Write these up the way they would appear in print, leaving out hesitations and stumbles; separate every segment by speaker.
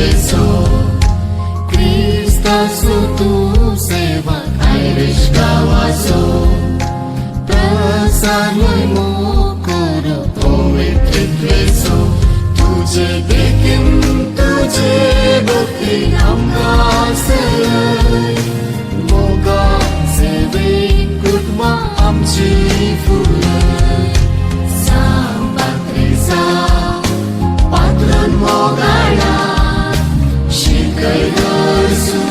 Speaker 1: Cristo, Cristo tu seva Irish gawaso, प्रसन्न मोकरो पवित्र Cristo, तुझे देखीन तुझे बघी आमकासय, मोगा सेवे कुटुंबा आमची फुलय, सांबात्रेसा पात्रण मोगाळा शिकय गरसू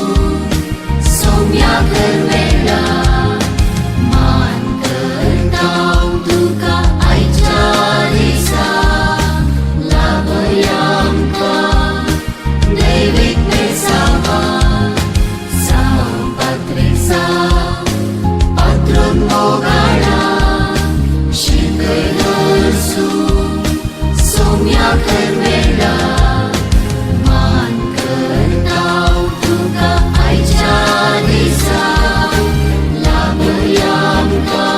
Speaker 1: सौम्या करवेला मान करताव तुका आयच्या दिसा लाभया आमका दैवीक नेसावा सांबात्रेसा पात्रण मोगाळा शिकय गरसू सौम्या करवेला मान करताव तुका आयच्या दिसा लाभया आमका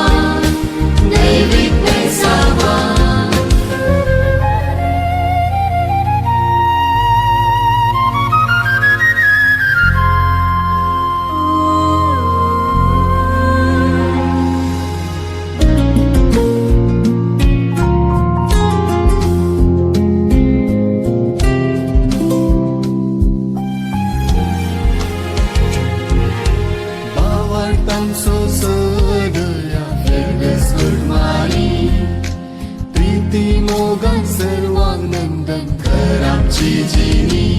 Speaker 1: दैवीक नेसावा. Bawartam so sadaya Fergus Gurmani Priti Mogan Sarvanandan Karamchi Jini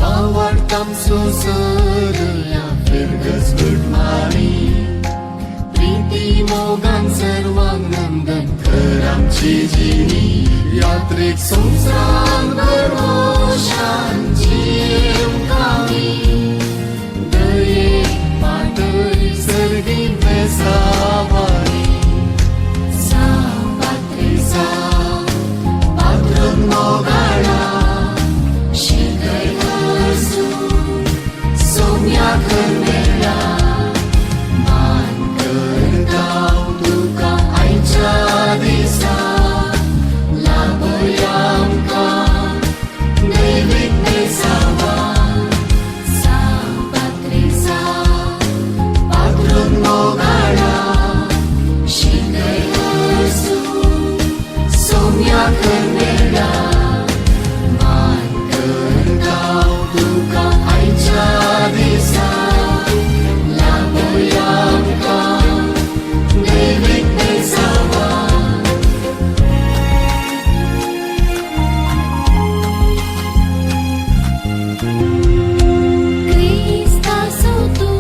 Speaker 1: Bawartam so sadaya Fergus Gurmani Priti Mogan Sarvanandan Karamchi Jini Yatrik Sumsang Baroshan Jim Kami Daye Patay Sergi Pesawari Sampatrisa Patron Mogala Shikay Gursu Somya Karmela Man Kartaw Tuka Aicha Disa Laboyam Ka David Nesawa Sampatrisa Patron Mogala Shikay Gursu Somya Karmela Man Kartaw Tuka Aicha Disa Laboyam Ka David Nesawa. Cristo tu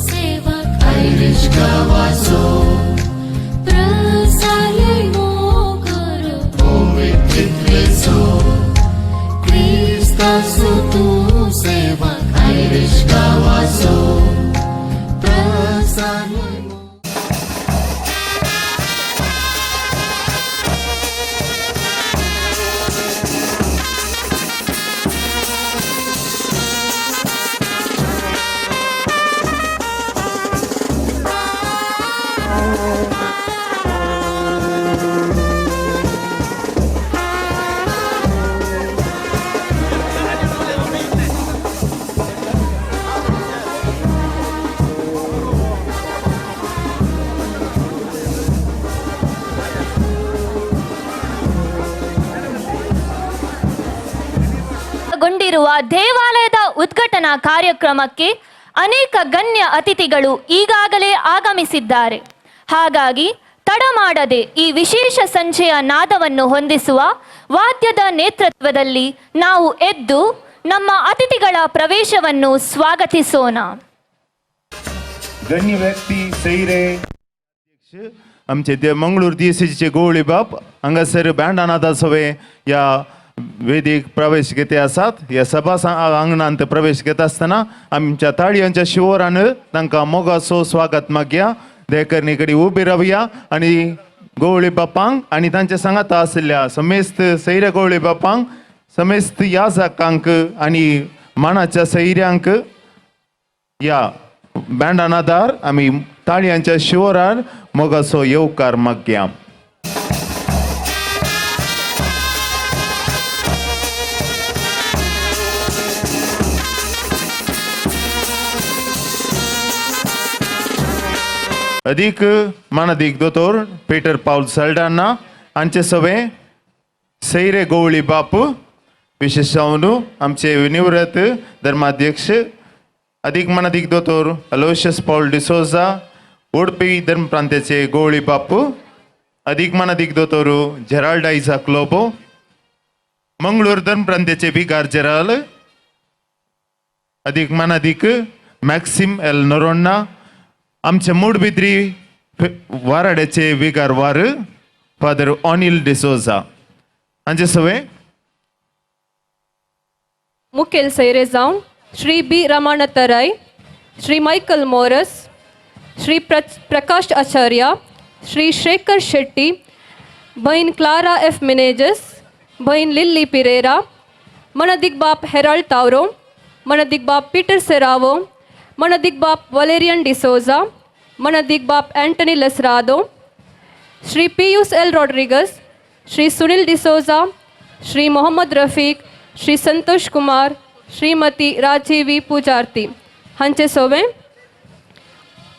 Speaker 1: sevak Irish gawaso, प्रसालय मोकरो पवित्र Cristo, Cristo tu sevak Irish gawaso, प्रसालय
Speaker 2: ಗೊಂಡಿರುವ ದೇವಾಲಯದ ಉದ್ಘಾಟನಾ ಕಾರ್ಯಕ್ರಮಕ್ಕೆ ಅನೇಕ ಗಣ್ಯ ಅತಿಥಿಗಳು ಈಗಾಗಲೇ ಆಗಮಿಸಿದ್ದಾರೆ. ಹಾಗಾಗಿ ತಡ ಮಾಡದೆ ಈ ವಿಶೇಷ ಸಂಜೆಯ ನಾದವನ್ನು ಹೊಂದಿಸುವ ವಾದ್ಯದ ನೇತೃತ್ವದಲ್ಲಿ ನಾವು ಎದ್ದು ನಮ್ಮ ಅತಿಥಿಗಳ ಪ್ರವೇಶವನ್ನು ಸ್ವಾಗತಿಸೋಣ.
Speaker 3: गण्य व्यक्ती सैरे आमचे ते मंगळूर DCचे गोळी बाप हांगासर बँड अनाथ सवे या वेदीक प्रवेश घेते आसात. या सभा अंगणांत प्रवेश घेत असताना आमच्या ताळयांच्या शिवरान तांकां मोगासो स्वागत मागया. देकरणी कडेन उबी रावया आणि गवळी बापांक आणि तांच्या सांगात आसलेल्या समेस्त सैऱ्या गवळी बापांक समेस्त याजकांक आणि मानाच्या सैऱ्यांक या बँडान आदार आमी ताळयांच्या शिवरान मोगासो येवकार मागया. अधिक मन अधिक दोतोर पीटर पाउल सल्डाना आमचे सवे सैरे गवळी बाप विशेषावनु आमचे निवृत्त धर्माध्यक्ष अधिक मन अधिक दोतोर अलोशियस पॉल डिसोजा उडपी धर्म प्रांताचे गवळी बाप अधिक मन अधिक दोतोರು ಜೆರಾಲ್ಡ್ ಐಸಾಕ್ ಲೋಬೋ मंगळूर धर्म प्रांताचे विकार जनरल अधिक मन अधिक मॅक्सिम एल नरोन्ना आमचे मूडबिद्री वाराड्याचे विकार वार फादर अनिल डिसोजा हांचे सवे
Speaker 4: मुखेल सैरे जावन श्री बी रमानाथराय श्री मायकल मोरस श्री प्रकाश आचार्य श्री शेखर शेट्टी बहीण क्लारा एफ मिनेजस बहीण लिल्ली पिरेरा मनदिक बाप हेराल्ड तावरो मनदिक बाप पीटर सेरावो मनदिक बाप वलेरियन डिसोजा मनदिक बाप एंटनी लेसरादो श्री पीयूष एल रॉड्रिगस श्री सुनील डिसोजा श्री मोहम्मद रफीक श्री संतोष कुमार श्रीमती राजीवी पूजार्ती हांचे सोवे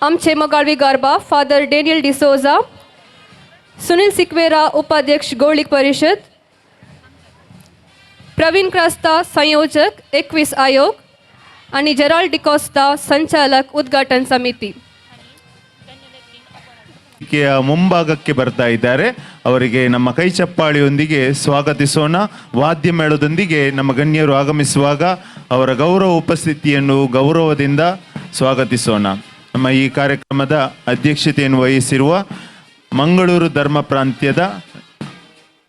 Speaker 4: आमचे मोगाळवी गारबा फादर डेनियल डिसोजा सुनील सिक्वेरा उपाध्यक्ष गवळीक परिषद प्रवीण क्रास्ता संयोजक 21 आयोग आणि जेराल्ड डिकोस्टा संचालक उद्घाटन समिತಿ
Speaker 3: ಮುಂಭಾಗಕ್ಕೆ ಬರ್ತಾ ಇದ್ದಾರೆ ಅವರಿಗೆ ನಮ್ಮ ಕೈ ಚಪ್ಪಾಳಿಯೊಂದಿಗೆ ಸ್ವಾಗತಿಸೋಣ ವಾದ್ಯ ಮೇಳದೊಂದಿಗೆ ನಮ್ಮ ಗಣ್ಯರು ಆಗಮಿಸುವಾಗ ಅವರ ಗೌರವ ಉಪಸ್ಥಿತಿಯನ್ನು ಗೌರವದಿಂದ ಸ್ವಾಗತಿಸೋಣ ನಮ್ಮ ಈ ಕಾರ್ಯಕ್ರಮದ ಅಧ್ಯಕ್ಷತೆಯನ್ನು ವಹಿಸಿರುವ ಮಂಗಳೂರು ಧರ್ಮ ಪ್ರಾಂತ್ಯದ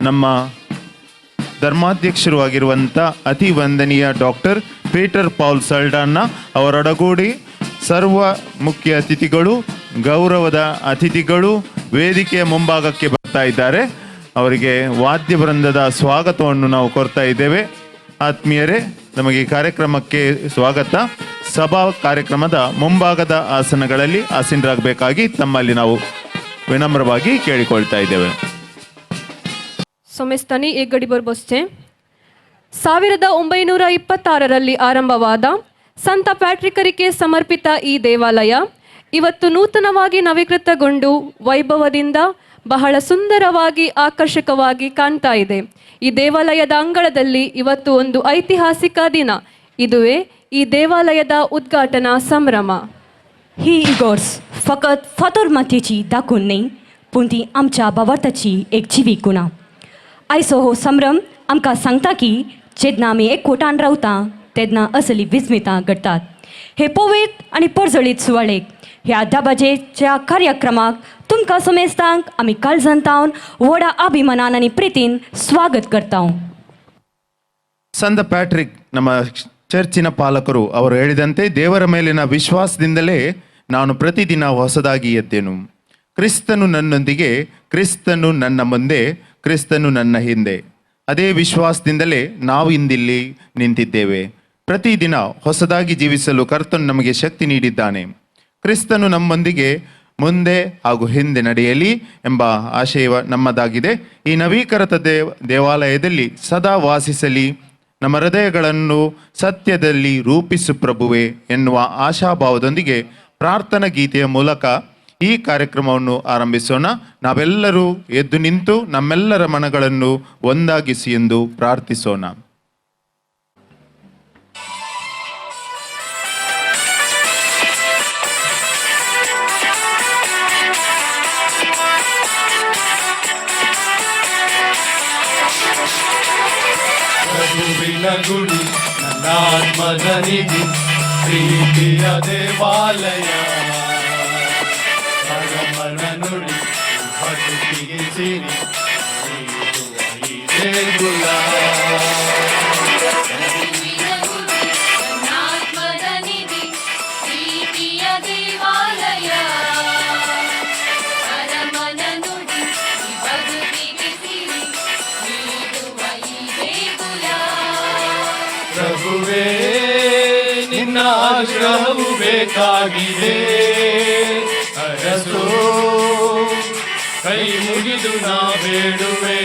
Speaker 3: ನಮ್ಮ ಧರ್ಮಾಧ್ಯಕ್ಷರು ಆಗಿರುವಂಥ ಅತಿ ವಂದನೀಯ ಡಾಕ್ಟರ್ ಪೀಟರ್ ಪಾಲ್ ಸಲ್ಡಾನ್ನ ಅವರೊಡಗೂಡಿ ಸರ್ವ ಮುಖ್ಯ ಅತಿಥಿಗಳು ಗೌರವದ ಅತಿಥಿಗಳು ವೇದಿಕೆಯ ಮುಂಭಾಗಕ್ಕೆ ಬರ್ತಾ ಇದ್ದಾರೆ ಅವರಿಗೆ ವಾದ್ಯ ವೃಂದದ ಸ್ವಾಗತವನ್ನು ನಾವು ಕೋರ್ತಾ ಇದ್ದೇವೆ ಆತ್ಮೀಯರೇ ನಮಗೆ ಈ ಕಾರ್ಯಕ್ರಮಕ್ಕೆ ಸ್ವಾಗತ ಸಭಾ ಕಾರ್ಯಕ್ರಮದ ಮುಂಭಾಗದ ಆಸನಗಳಲ್ಲಿ ಆಸೀನರಾಗಬೇಕಾಗಿ ತಮ್ಮಲ್ಲಿ ನಾವು ವಿನಮ್ರವಾಗಿ ಕೇಳಿಕೊಳ್ತಾ ಇದ್ದೇವೆ
Speaker 4: ಸೊಮೆಸ್ತನಿ एक गडीभर बसचे 1926ರಲ್ಲಿ ಆರಂಭವಾದ ಸಂತ ಪ್ಯಾಟ್ರಿಕರಿಗೆ ಸಮರ್ಪಿತ ಈ ದೇವಾಲಯ ಇವತ್ತು ನೂತನವಾಗಿ ನವೀಕೃತಗೊಂಡು ವೈಭವದಿಂದ ಬಹಳ ಸುಂದರವಾಗಿ ಆಕರ್ಷಕವಾಗಿ ಕಾಣ್ತಾ ಇದೆ. ಈ ದೇವಾಲಯದ ಅಂಗಳದಲ್ಲಿ ಇವತ್ತು ಒಂದು ಐತಿಹಾಸಿಕ ದಿನ. ಇದುವೇ ಈ ದೇವಾಲಯದ उद्घाटना संभ्रम.
Speaker 5: ही इगोर्स फकत फातोर मातयेची दाखोवन न्ही पूण ती आमच्या भावार्थाची एक जिवीक गुणा. आयचो हो संभ्रम आमकां सांगता की जेन्ना आमी एकवटान रावता तेन्ना असली विस्मितां घडटात. हे पवित्र आनी परजळीत सुवाळेक ह्या दाबाजेच्या कार्यक्रमाक तुमकां समेस्तांक आमी काळजांतावन व्हडा अभिमानान आनी प्रितीन स्वागत करता.
Speaker 3: ಸಂತ ಪ್ಯಾಟ್ರಿಕ್ ನಮ್ಮ ಚರ್ಚಿನ ಪಾಲಕರು ಅವರು ಹೇಳಿದಂತೆ ದೇವರ ಮೇಲಿನ ವಿಶ್ವಾಸದಿಂದಲೇ ನಾನು ಪ್ರತಿದಿನ ಹೊಸದಾಗಿ ಎದ್ದೆನು. ಕ್ರಿಸ್ತನು ನನ್ನೊಂದಿಗೆ, ಕ್ರಿಸ್ತನು ನನ್ನ ಮುಂದೆ, ಕ್ರಿಸ್ತನು ನನ್ನ ಹಿಂದೆ. ಅದೇ ವಿಶ್ವಾಸದಿಂದಲೇ ನಾವು ಇಂದಿಲ್ಲಿ ನಿಂತಿದ್ದೇವೆ. ಪ್ರತಿದಿನ ಹೊಸದಾಗಿ ಜೀವಿಸಲು ಕರ್ತನು ನಮಗೆ ಶಕ್ತಿ ನೀಡಿದ್ದಾನೆ. ಕ್ರಿಸ್ತನು ನಮ್ಮೊಂದಿಗೆ ಮುಂದೆ ಹಾಗೂ ಹಿಂದೆ ನಡೆಯಲಿ ಎಂಬ ಆಶಯ ನಮ್ಮದಾಗಿದೆ. ಈ ನವೀಕೃತ ದೇವಾಲಯದಲ್ಲಿ ಸದಾ ವಾಸಿಸಲಿ, ನಮ್ಮ ಹೃದಯಗಳನ್ನು ಸತ್ಯದಲ್ಲಿ ರೂಪಿಸು ಪ್ರಭುವೆ ಎನ್ನುವ ಆಶಾಭಾವದೊಂದಿಗೆ ಪ್ರಾರ್ಥನಾ ಗೀತೆಯ ಮೂಲಕ ಈ ಕಾರ್ಯಕ್ರಮವನ್ನು ಆರಂಭಿಸೋಣ. ನಾವೆಲ್ಲರೂ ಎದ್ದು ನಿಂತು ನಮ್ಮೆಲ್ಲರ ಮನಗಳನ್ನು ಒಂದಾಗಿಸಿ ಎಂದು ಪ್ರಾರ್ಥಿಸೋಣ.
Speaker 6: ಪ್ರಭುವಿನ ಗುಡಿ ನನ್ನ ಆತ್ಮದ ನಿಧಿ ಪ್ರೀತಿಯ ದೇವಾಲಯ ಪರಮನ ನುಡಿ ಬದುಕಿಗೆ ಸಿರಿ ಇದೇ ಗುಲ ಪ್ರಭುವೇ ನಿನ್ನ ಆಗ್ರಹವು ಬೇಕಾಗಿದೆ, ಅರಸೋ ಕೈ ಮುಗಿದು ನಾ ಬೇಡುವೆ.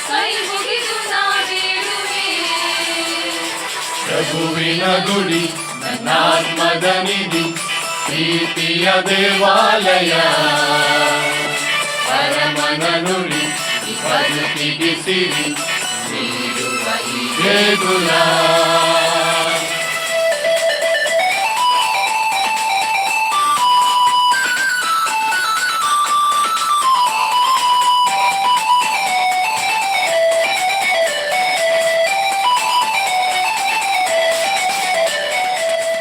Speaker 1: ಕೈ ಮುಗಿದು ನಾ
Speaker 6: ಪ್ರಭುವಿನ ಗುಡಿ ನನ್ನಾತ್ಮದ ನಿಧಿ ಪ್ರೀತಿಯ ದೇವಾಲಯ ಪರಮನ ನುಡಿ ಬದುಕಿಗೆ ಸಿರಿ ನೀಡುವ ಈ ದೇಗುಲ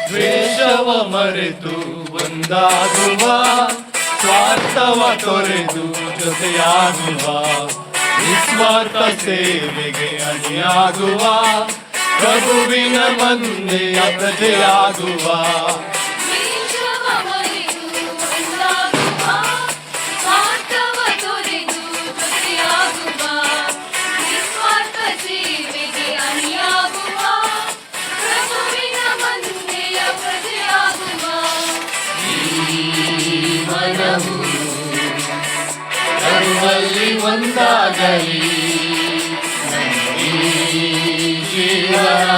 Speaker 6: ದ್ವೇಷವ ಮರೆತು ಒಂದಾಗುವ ಸ್ವಾರ್ಥವ ತೊರೆದು ಜೊತೆಯಾಗುವ ನಿಸ್ವಾರ್ಥ ಸೇವೆಗೆ ಅಣಿಯಾಗುವ ಪ್ರಭುವಿನ ಮಂದೆಯ ಪ್ರಜೆಯಾಗುವ
Speaker 1: ದ್ವೇಷವ ಮರೆತು ಒಂದಾಗುವ, ಸ್ವಾರ್ಥವ ತೊರೆದು ಜೊತೆಯಾಗುವ, ನಿಸ್ವಾರ್ಥ ಸೇವೆಗೆ ಅಣಿಯಾಗುವ, ಪ್ರಭುವಿನ ಮಂದೆಯ ಪ್ರಜೆಯಾಗುವ.
Speaker 6: ಮನವು ಸರ್ವಲ್ಲಿ ಒಂದಾಗಲಿ ಈ ಜೀವನ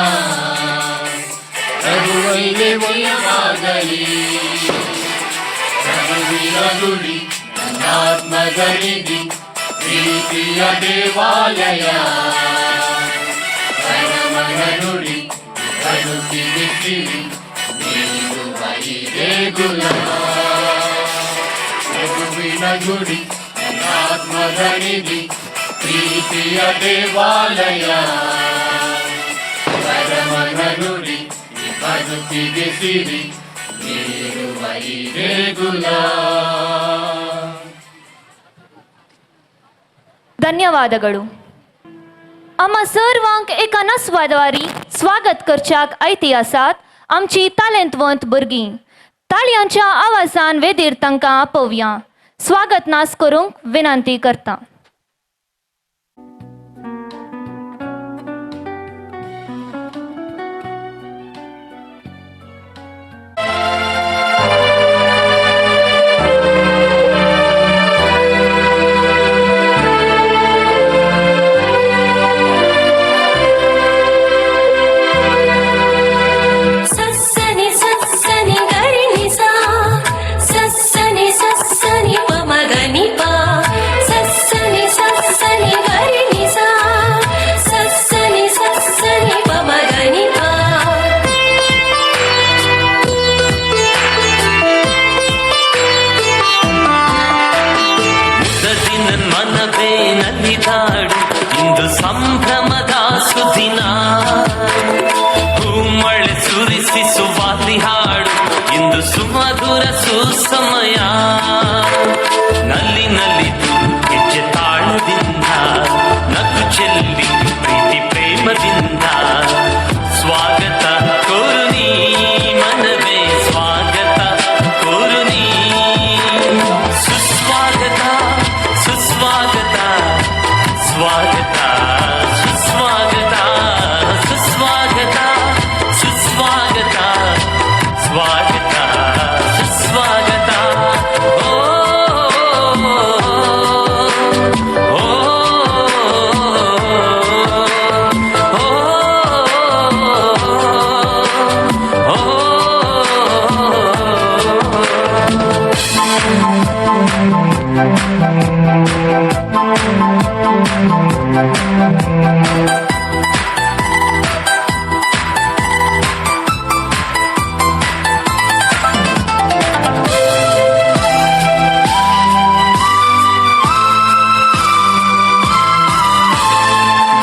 Speaker 6: ಸರ್ವಲ್ಲಿ ಒಂದಾಗಲಿ ಪ್ರಭುವಿನ ಗುಡಿ ನನ್ನಾತ್ಮದ ನಿಧಿ ಪ್ರೀತಿಯ ದೇವಾಲಯ ಪರಮನ ನುಡಿ ಬದುಕಿಗೆ ಸಿರಿ ನೀಡುವ ಈ ದೇಗುಲ ಪ್ರಭುವಿನ ಗುಡಿ ಆತ್ಮದ ನಿಧಿ ಪ್ರೀತಿಯ ದೇವಾಲಯ ಪರಮನ ನುಡಿ ಬದುಕಿಗೆ ಸಿರಿ ನೀಡುವ ಈ ದೇಗುಲ.
Speaker 2: धन्यवादಗಳು. आम्हा सर्वांक एका नसवाद्वारी स्वागत करच्याक आयती आसात आमची तालेंतवंत भुरगीं. ताळयांच्या आवाजान वेदीर तांकां आपोवया. स्वागत नास करूंक विनंती करता.
Speaker 1: ಸಸ್ಸನಿ ಸಸ್ಸನಿ ಗರಿನಿ ಸಾ, ಸಸ್ಸನಿ ಸಸ್ಸನಿ ಪಮಗನಿ ಪಾ, ಸಸ್ಸನಿ ಸಸ್ಸನಿ ಗರಿನಿ ಸಾ, ಸಸ್ಸನಿ ಸಸ್ಸನಿ ಪಮಗನಿ ಪಾ.
Speaker 7: ಮುದದಿ ನನ್ ಮನವೇ ನಲಿದಾಡು ಇಂದು ಸಂಭ್ರಮದ ಸುದಿನ ಹೂಮಳೆ ಸುರಿಸಿ ಸುವಾಲಿ ಹಾಡು ಇಂದು ಸುಮಧುರ ಸುಸಮಯ ನಲ್ಲಿ ನಲಿದು ಹೆಜ್ಜೆ ತಾಳದಿಂದ ನಗು ಚೆಲ್ಲಿ ಪ್ರೀತಿ ಪ್ರೇಮದಿಂದ ಸ್ವಾಗತ ಕೋರು ನೀ ಮನವೇ ಸ್ವಾಗತ ಕೋರು ನೀ ಸುಸ್ವಾಗತ ಸುಸ್ವಾಗತ ಸ್ವಾಗತ ಸುಸ್ವಾಗತ ಸುಸ್ವಾಗತ ಸುಸ್ವಾಗತ ಸ್ವಾಗತ ಸುಸ್ವಾಗತ ಓ ಓ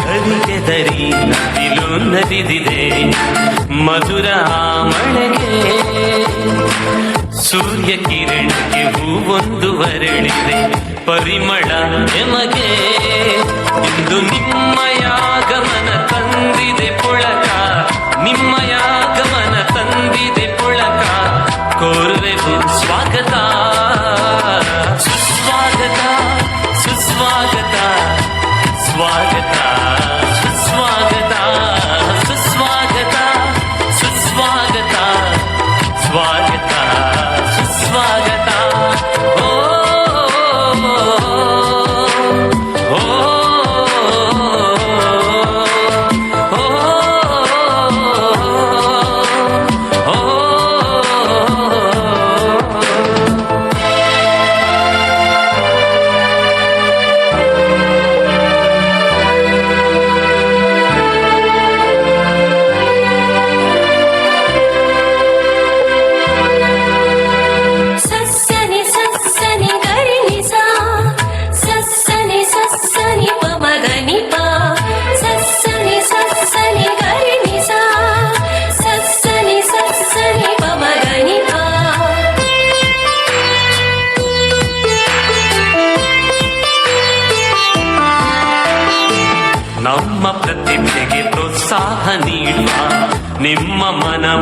Speaker 7: ಗರಿಗೆದರಿ ನದಿಲು ನದಿದಿದೆ ಮಧುರ ಮಳೆಗೆ ಸೂರ್ಯ ಕಿರಣಕ್ಕೆ ಹೂವೊಂದು ಹೊರಳಿದೆ ಪರಿಮಳ ಎಮಗೆ ಇಂದು ನಿಮ್ಮಯ ಗಮನ ತಂದಿದೆ ಪುಳಕ ನಿಮ್ಮಯ ಗಮನ ತಂದಿದೆ ಪುಳಕ ಕೋರುವೆವು ಸ್ವಾಗತ ಸುಸ್ವಾಗತ ಸುಸ್ವಾಗತ ಸ್ವಾಗತ ಸುಸ್ವಾಗತ ಸುಸ್ವಾಗತ ಸುಸ್ವಾಗತ ಸ್ವಾಗತ ಸುಸ್ವಾಗತ ಓ ಓ ಓ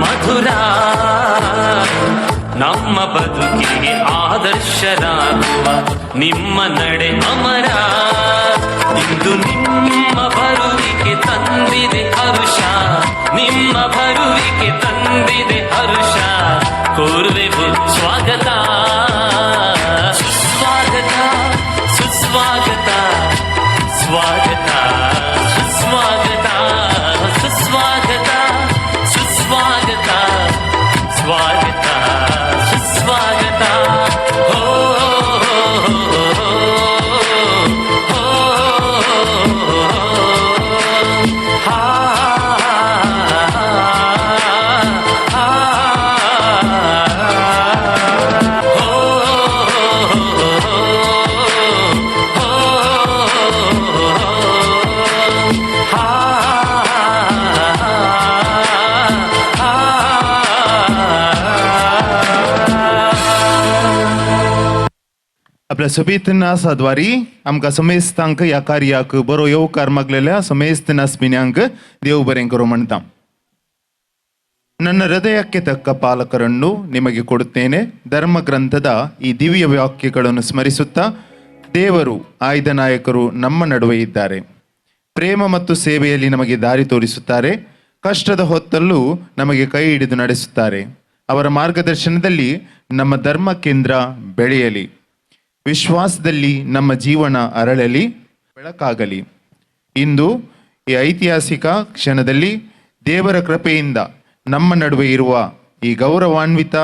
Speaker 7: ಮಧುರ ನಮ್ಮ ಬದುಕಿಗೆ ಆದರ್ಶರಾಗುವ ನಿಮ್ಮ ನಡೆ ಅಮರ ಇಂದು ನಿಮ್ಮ ಬರುವಿಕೆ ತಂದಿದೆ ಹರುಷ ನಿಮ್ಮ ಬರುವಿಕೆ ತಂದಿದೆ ಹರುಷ ಕೋರುವೆವು ಸ್ವಾಗತ ಸುಸ್ವಾಗತ ಸುಸ್ವಾಗತ ಸ್ವಾಗತ ಸುಸ್ವಾಗತ ಸುಸ್ವಾಗತ ಸುಸ್ವಾಗತ ಸ್ವಾಗತ ಸುಸ್ವಾಗತ ಹೋ
Speaker 3: आपल्या सभेतनासद्वारी आमकां समेस्तांक ह्या कार्याक बरो येवकार मागलेल्या समेस्त नासपिन्यांक देव बरें करूं म्हणटा. ನನ್ನ ಹೃದಯಕ್ಕೆ ತಕ್ಕ ಪಾಲಕರನ್ನು ನಿಮಗೆ ಕೊಡುತ್ತೇನೆ. ಧರ್ಮಗ್ರಂಥದ ಈ ದಿವ್ಯ ವಾಕ್ಯಗಳನ್ನು ಸ್ಮರಿಸುತ್ತಾ ದೇವರು ಆಯ್ದ ನಾಯಕರು ನಮ್ಮ ನಡುವೆ ಇದ್ದಾರೆ. ಪ್ರೇಮ ಮತ್ತು ಸೇವೆಯಲ್ಲಿ ನಮಗೆ ದಾರಿ ತೋರಿಸುತ್ತಾರೆ. ಕಷ್ಟದ ಹೊತ್ತಲ್ಲೂ ನಮಗೆ ಕೈ ಹಿಡಿದು ನಡೆಸುತ್ತಾರೆ. ಅವರ ಮಾರ್ಗದರ್ಶನದಲ್ಲಿ ನಮ್ಮ ಧರ್ಮ ಕೇಂದ್ರ ಬೆಳೆಯಲಿ, ವಿಶ್ವಾಸದಲ್ಲಿ ನಮ್ಮ ಜೀವನ ಅರಳಲಿ, ಬೆಳಕಾಗಲಿ. ಇಂದು ಈ ಐತಿಹಾಸಿಕ ಕ್ಷಣದಲ್ಲಿ ದೇವರ ಕೃಪೆಯಿಂದ ನಮ್ಮ ನಡುವೆ ಇರುವ ಈ ಗೌರವಾನ್ವಿತ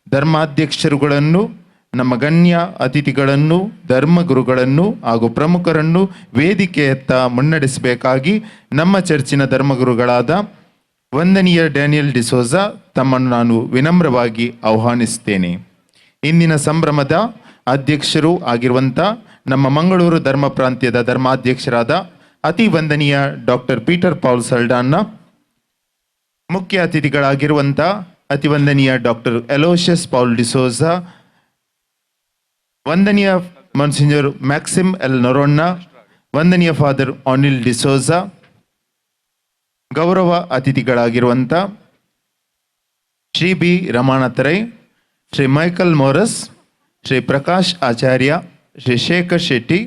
Speaker 3: ಧರ್ಮಾಧ್ಯಕ್ಷರುಗಳನ್ನು, ನಮ್ಮ ಗಣ್ಯ ಅತಿಥಿಗಳನ್ನು, ಧರ್ಮಗುರುಗಳನ್ನು ಹಾಗೂ ಪ್ರಮುಖರನ್ನು ವೇದಿಕೆಯತ್ತ ಮುನ್ನಡೆಸಬೇಕಾಗಿ ನಮ್ಮ ಚರ್ಚಿನ ಧರ್ಮಗುರುಗಳಾದ ವಂದನೀಯ ಡ್ಯಾನಿಯಲ್ ಡಿಸೋಜಾ ತಮ್ಮನ್ನು ನಾನು ವಿನಮ್ರವಾಗಿ ಆಹ್ವಾನಿಸುತ್ತೇನೆ. ಇಂದಿನ ಸಂಭ್ರಮದ ಅಧ್ಯಕ್ಷರು ಆಗಿರುವಂಥ ನಮ್ಮ ಮಂಗಳೂರು ಧರ್ಮ ಪ್ರಾಂತ್ಯದ ಧರ್ಮಾಧ್ಯಕ್ಷರಾದ ಅತಿ ವಂದನೀಯ ಡಾಕ್ಟರ್ ಪೀಟರ್ ಪಾಲ್ ಸಲ್ಡಾನ್ನ, ಮುಖ್ಯ ಅತಿಥಿಗಳಾಗಿರುವಂಥ ಅತಿ ವಂದನೀಯ ಡಾಕ್ಟರ್ ಎಲೋಷಿಯಸ್ ಪೌಲ್ ಡಿಸೋಜಾ, ವಂದನೀಯ ಮೊನ್ಸಿಂಜರ್ ಮ್ಯಾಕ್ಸಿಮ್ ಎಲ್ ನೊರೊಣ್ಣ, ವಂದನೀಯ ಫಾದರ್ ಆನಿಲ್ ಡಿಸೋಜಾ, ಗೌರವ ಅತಿಥಿಗಳಾಗಿರುವಂಥ Shri B Ramanath Rai, Shri Michael Moras, Shri Prakash Acharya, Shri Shekhar Shetty,